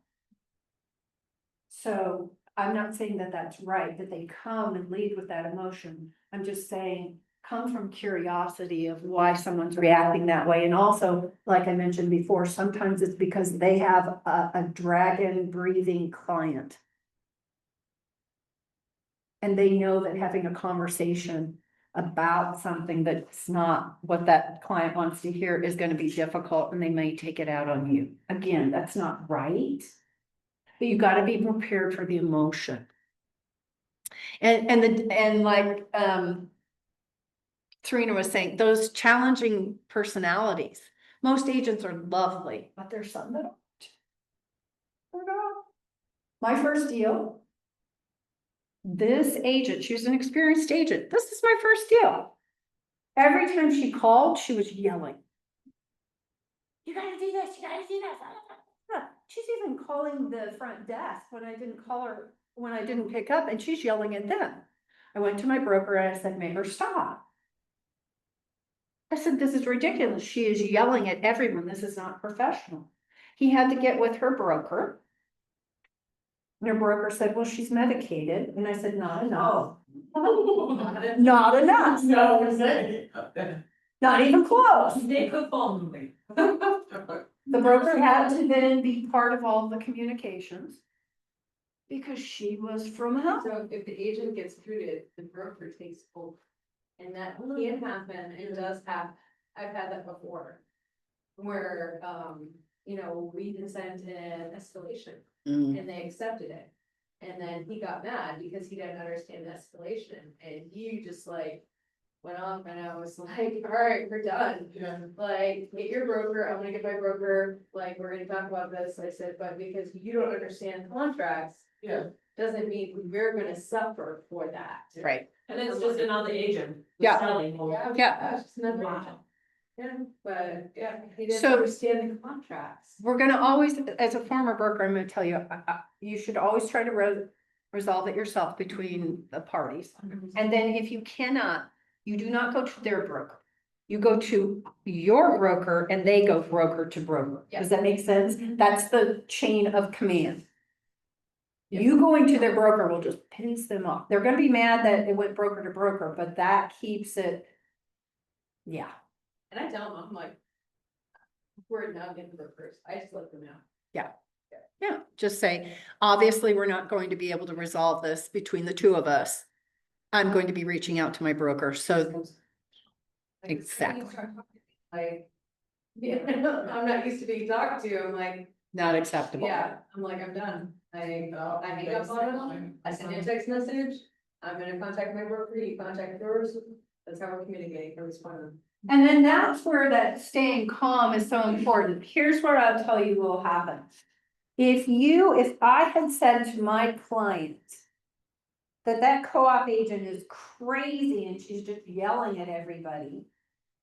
So I'm not saying that that's right, that they come and lead with that emotion. I'm just saying, come from curiosity of why someone's reacting that way. And also, like I mentioned before, sometimes it's because they have a dragon breathing client. And they know that having a conversation about something that's not what that client wants to hear is going to be difficult, and they may take it out on you. Again, that's not right. But you got to be prepared for the emotion. And like Serena was saying, those challenging personalities, most agents are lovely, but there's some that aren't. They're not. My first deal, this agent, she was an experienced agent. This is my first deal. Every time she called, she was yelling. You gotta do this, you gotta do that. She's even calling the front desk when I didn't call her, when I didn't pick up, and she's yelling at them. I went to my broker and I said, make her stop. I said, this is ridiculous. She is yelling at everyone. This is not professional. He had to get with her broker. And her broker said, well, she's medicated. And I said, not enough. Not enough. No, Not even close. They could phone me. The broker had to then be part of all the communications because she was from home. So if the agent gets recruited, the broker takes over. And that can happen, and does have, I've had that before. Where, you know, we can send an escalation and they accepted it. And then he got mad because he didn't understand the escalation, and you just like went off, and I was like, all right, we're done. Yeah. Like, get your broker, I'm gonna get my broker, like, we're gonna talk about this, I said, but because you don't understand contracts. Yeah. Doesn't mean we're gonna suffer for that. Right. And it's just another agent. Yeah. Selling more. Yeah. It's just another Wow. agent. Yeah, but, yeah, he didn't So- understand the contracts. We're gonna always, as a former broker, I'm gonna tell you, you should always try to resolve it yourself between the parties. And then if you cannot, you do not go to their broker. You go to your broker and they go broker to broker. Does that make sense? That's the chain of command. You going to their broker will just piss them off. They're gonna be mad that it went broker to broker, but that keeps it. Yeah, And I tell them, I'm like, we're not getting brokers, I just let them know. yeah, just say, obviously, we're not going to be able to resolve this between the two of us. I'm going to be reaching out to my broker, so. Exactly. Like, yeah, I'm not used to being talked to, I'm like, Not acceptable. yeah, I'm like, I'm done. I hang up on them, I send you a text message, I'm gonna contact my broker, you contact yours, that's how we're communicating for this one. And then that's where that staying calm is so important. Here's what I'll tell you will happen. If I had said to my client that co-op agent is crazy and she's just yelling at everybody,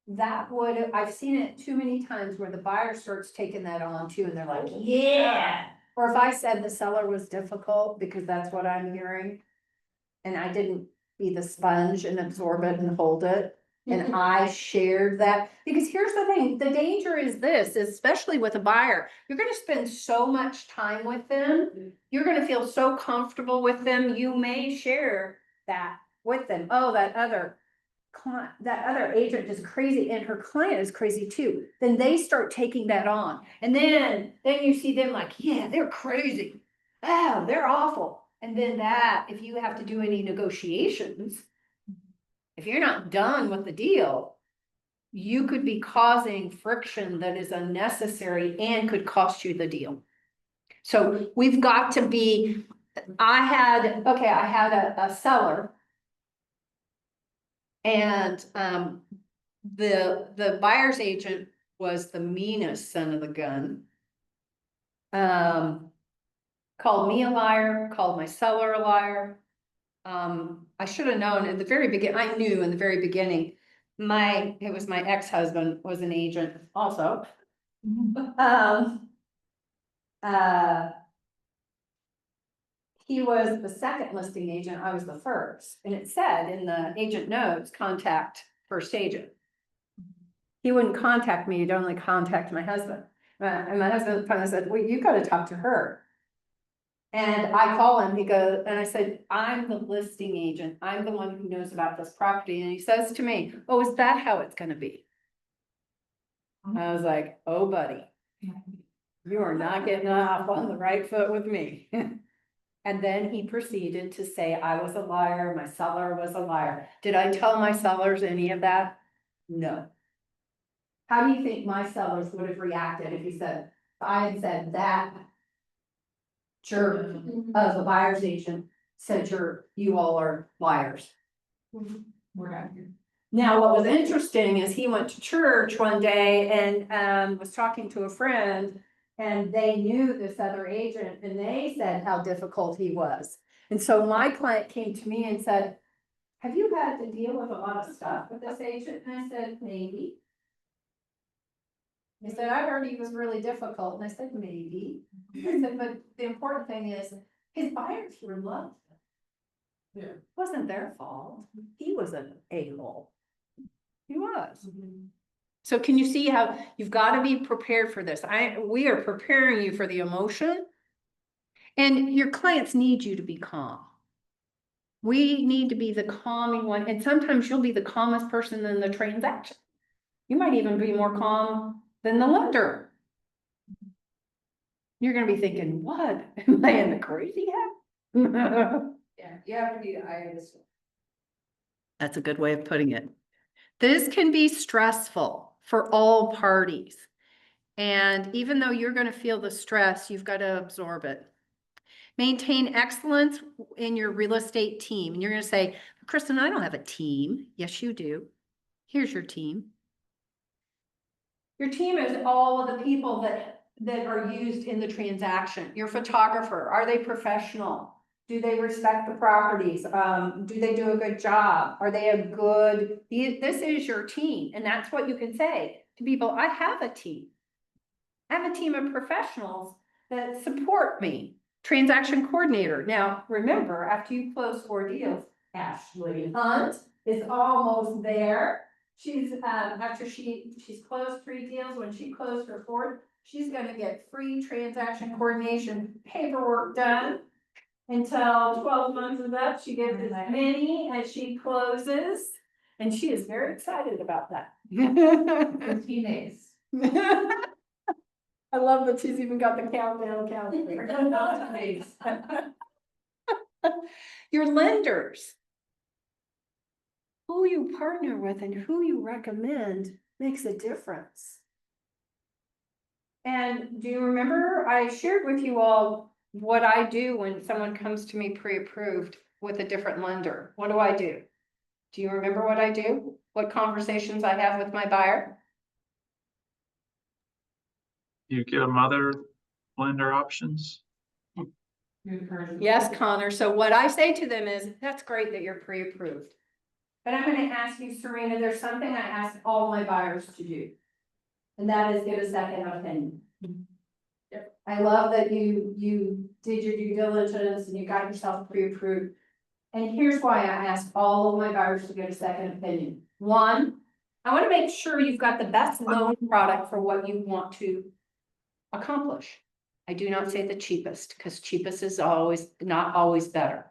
that would, I've seen it too many times where the buyer starts taking that on too, and they're like, yeah. Or if I said the seller was difficult, because that's what I'm hearing, and I didn't be the sponge and absorb it and hold it, And I shared that, because here's the thing, the danger is this, especially with a buyer, you're gonna spend so much time with them. You're gonna feel so comfortable with them, you may share that with them. Oh, that other client, that other agent is crazy and her client is crazy too. Then they start taking that on. And then you see them like, yeah, they're crazy. Oh, they're awful. And then that, if you have to do any negotiations, if you're not done with the deal, you could be causing friction that is unnecessary and could cost you the deal. So we've got to be, I had a seller. And the buyer's agent was the meanest son of the gun. Called me a liar, called my seller a liar. I should have known at the very beginning, I knew in the very beginning, it was my ex-husband was an agent also. He was the second listing agent, I was the first, and it said in the agent notes, contact first agent. He wouldn't contact me, he'd only contact my husband. And my husband finally said, well, you gotta talk to her. And I call him, and I said, I'm the listing agent, I'm the one who knows about this property, and he says to me, oh, is that how it's gonna be? I was like, oh, buddy, you are not getting off on the right foot with me. And then he proceeded to say I was a liar, my seller was a liar. Did I tell my sellers any of that? No. How do you think my sellers would have reacted if I had said that jerk of a buyer's agent said you all are liars? We're not here. Now, what was interesting is he went to church one day and was talking to a friend. And they knew this other agent and they said how difficult he was. And so my client came to me and said, have you had to deal with a lot of stuff with this agent? And I said, maybe. He said, I heard he was really difficult. And I said, maybe. I said, but the important thing is his buyers were in love. Yeah. It wasn't their fault. He was an a-hole. He was. So can you see how you've got to be prepared for this? We are preparing you for the emotion. And your clients need you to be calm. We need to be the calming one. And sometimes you'll be the calmest person in the transaction. You might even be more calm than the lender. You're gonna be thinking, what? Am I in the crazy head? Yeah, you have to be the eye of the storm. That's a good way of putting it. This can be stressful for all parties. And even though you're going to feel the stress, you've got to absorb it. Maintain excellence in your real estate team. And you're going to say, Kristen, I don't have a team. Yes, you do. Here's your team. Your team is all of the people that are used in the transaction. Your photographer, are they professional? Do they respect the properties? Do they do a good job? Are they this is your team. And that's what you can say to people. I have a team. I have a team of professionals that support me. Transaction coordinator. Now, remember, after you close 4 deals, Ashley Hunt is almost there. She's, after she's closed 3 deals, when she closed her 4th, she's gonna get free transaction coordination paperwork done. Until 12 months is up, she gets as many as she closes, and she is very excited about that. 15 days. I love that she's even got the countdown calendar. Your lenders. Who you partner with and who you recommend makes a difference. And do you remember I shared with you all what I do when someone comes to me pre-approved with a different lender? What do? Do you remember what I do? What conversations I have with my buyer? You give them other lender options? Yes, Connor. So what I say to them is, that's great that you're pre-approved. But I'm gonna ask you, Serena, there's something I ask all my buyers to do. And that is give a second opinion. I love that you did your due diligence and you got yourself pre-approved. And here's why I ask all of my buyers to get a second opinion. 1, I want to make sure you've got the best loan product for what you want to accomplish. I do not say the cheapest, because cheapest is not always better.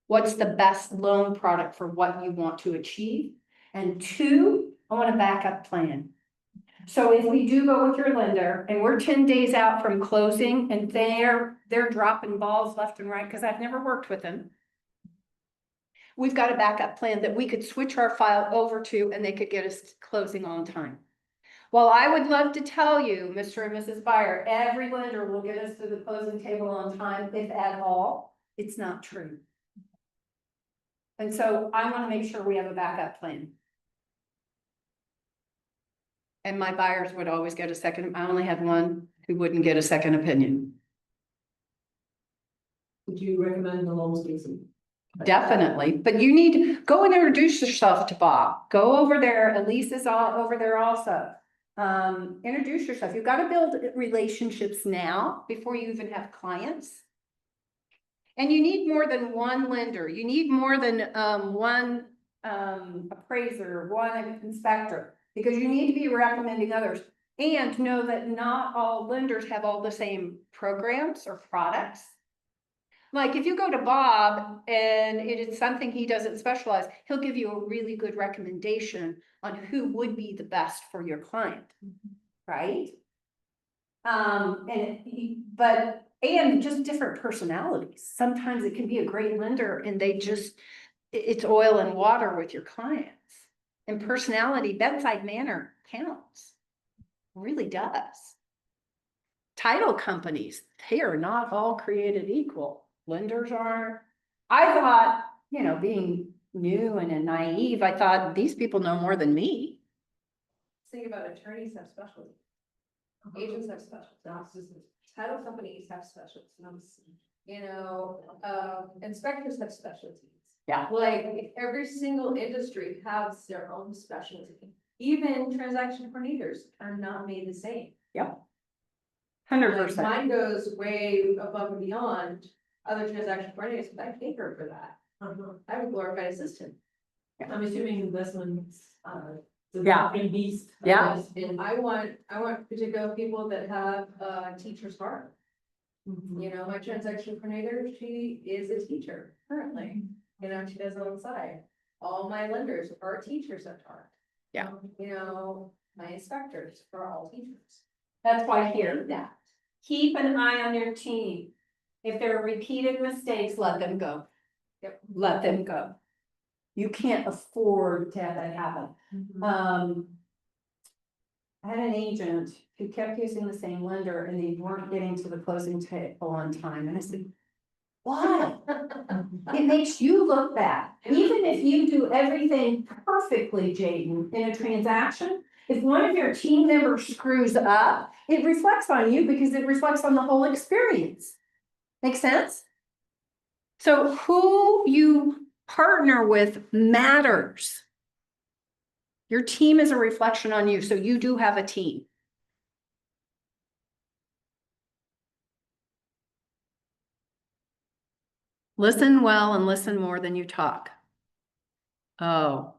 What's the best loan product for what you want to achieve? And two, I want a backup plan. So if we do go with your lender and we're 10 days out from closing and they're dropping balls left and right, because I've never worked with them. We've got a backup plan that we could switch our file over to and they could get us closing on time. Well, I would love to tell you, Mr. and Mrs. Buyer, every lender will get us to the closing table on time, if at all. It's not true. And so I want to make sure we have a backup plan. And my buyers would always get a second. I only had one who wouldn't get a second opinion. Would you recommend the loan spacing? Definitely, but you need to go and introduce yourself to Bob. Go over there. Elise is all over there also. Introduce yourself. You've got to build relationships now before you even have clients. And you need more than one lender. You need more than one appraiser, one inspector, because you need to be recommending others. And know that not all lenders have all the same programs or products. Like if you go to Bob and it is something he doesn't specialize, he'll give you a really good recommendation on who would be the best for your client, right? And just different personalities. Sometimes it can be a great lender and it's oil and water with your clients. And personality, bedside manner counts, really does. Title companies, they are not all created equal. Lenders aren't. I thought, being new and naive, I thought these people know more than me. Think about attorneys have specialties. Agents have specialties. Title companies have specialties. Inspectors have specialties. Yeah. Like every single industry has their own specialty. Even transaction coordinators are not made the same. Yep. Like, 100%. mine goes way above and beyond other transaction coordinators, but I pay her for that. I'm a glorified assistant. I'm assuming investments, Yeah. beast. Yeah. And I want particular people that have a teacher's heart. My transaction coordinator, she is a teacher currently. She does it on the side. All my lenders are teachers at heart. Yeah. My inspectors are all teachers. That's why I hear that. Keep an eye on your team. If there are repeated mistakes, let them go. Yep. Let them go. You can't afford to have that happen. I had an agent who kept using the same lender and they weren't getting to the closing table on time. And I said, why? It makes you look bad. Even if you do everything perfectly, Jaden, in a transaction, if one of your team members screws up, it reflects on you because it reflects on the whole experience. Make sense? So who you partner with matters. Your team is a reflection on you, so you do have a team. Listen well and listen more than you talk. Oh,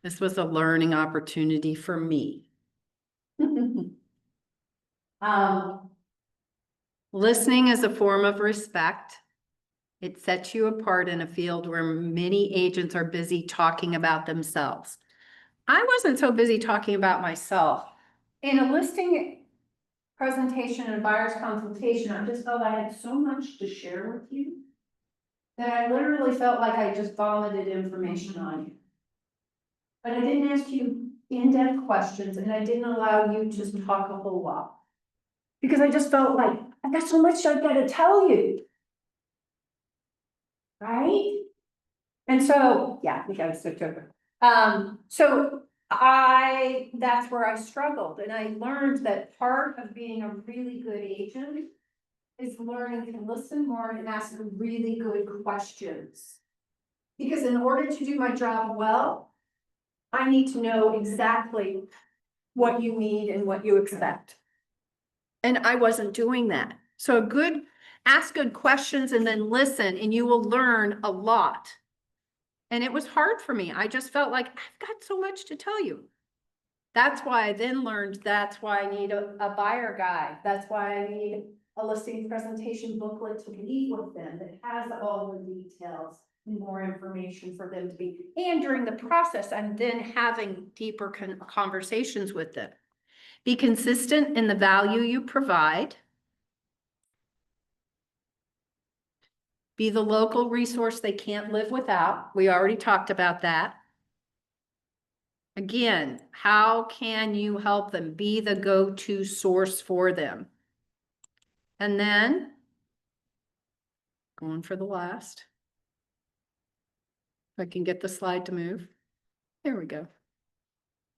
this was a learning opportunity for me. Listening is a form of respect. It sets you apart in a field where many agents are busy talking about themselves. I wasn't so busy talking about myself. In a listing presentation and buyer's consultation, I just felt I had so much to share with you that I literally felt like I just vomited information on you. But I didn't ask you in-depth questions and I didn't allow you to talk a whole lot. Because I just felt like, I've got so much I've got to tell you. Right? And so, yeah, we gotta switch over. That's where I struggled and I learned that part of being a really good agent is learning to listen more and ask really good questions. Because in order to do my job well, I need to know exactly what you need and what you expect. And I wasn't doing that. So ask good questions and then listen and you will learn a lot. And it was hard for me. I just felt like I've got so much to tell you. That's why I then learned, that's why I need a buyer guide. That's why I need a listing presentation booklet to leave with them that has all the details and more information for them to be. And during the process, I'm then having deeper conversations with them. Be consistent in the value you provide. Be the local resource they can't live without. We already talked about that. Again, how can you help them? Be the go-to source for them. And then, going for the last. If I can get the slide to move. There we go.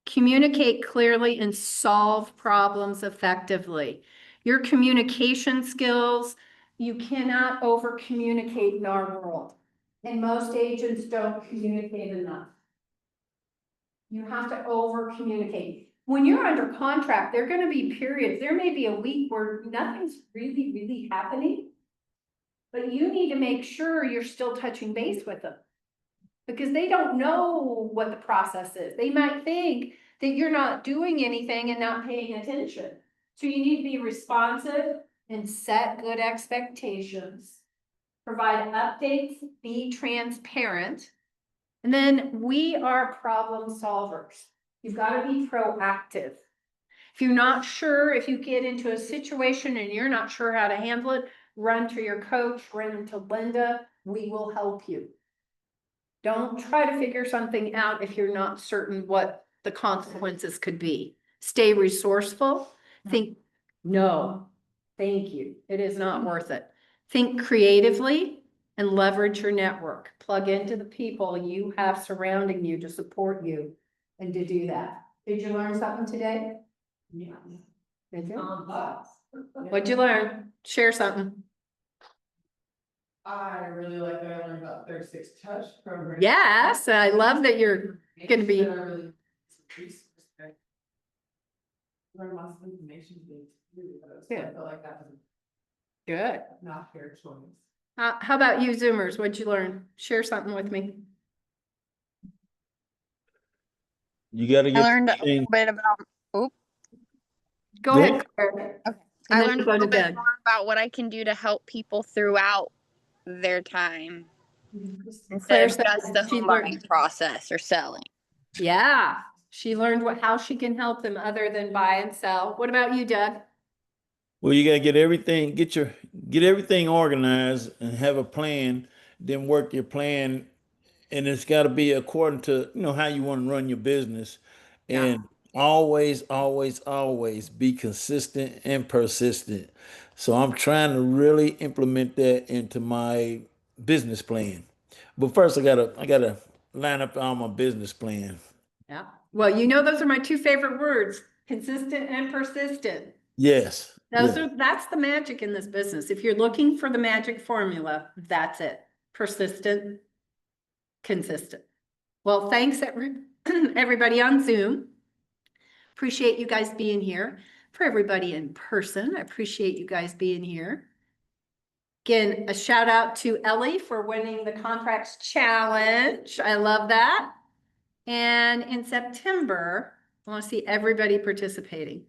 Communicate clearly and solve problems effectively. Your communication skills, you cannot over communicate in our world. And most agents don't communicate enough. You have to over communicate. When you're under contract, there are going to be periods, there may be a week where nothing's really happening. But you need to make sure you're still touching base with them. Because they don't know what the process is. They might think that you're not doing anything and not paying attention. So you need to be responsive and set good expectations. Provide updates, be transparent. And then we are problem solvers. You've got to be proactive. If you're not sure, if you get into a situation and you're not sure how to handle it, run to your coach, run to Linda. We will help you. Don't try to figure something out if you're not certain what the consequences could be. Stay resourceful. Think, no, thank you. It is not worth it. Think creatively and leverage your network. Plug into the people you have surrounding you to support you and to do that. Did you learn something today? Yeah. Did you? But What'd you learn? Share something. I really like that I learned about 36 Touch program. Yes, I love that you're gonna be. That I really- Learn lots of information to do those. Yeah. I feel like that was Good. not fair choice. How about you Zoomers? What'd you learn? Share something with me. You gotta I get. learned a everything- little bit about, Go Go ahead. ahead. Claire. I And then learned a go to little bit bed. more about what I can do to help people throughout their time instead Claire of said just the she home learned- buying process or selling. Yeah, she learned how she can help them other than buy and sell. What about you, Doug? Well, you gotta get everything organized and have a plan, then work your plan. And it's gotta be according to, how you want to run your business. And always be consistent and persistent. So I'm trying to really implement that into my business plan. But first I gotta line up all my business plan. Yeah. Well, those are my two favorite words, consistent and persistent. Yes. yes. That's the magic in this business. If you're looking for the magic formula, that's it. Persistent, consistent. Well, thanks everybody on Zoom. Appreciate you guys being here. For everybody in person, I appreciate you guys being here. Again, a shout out to Ellie for winning the Contracts Challenge. I love that. And in September, I want to see everybody participating.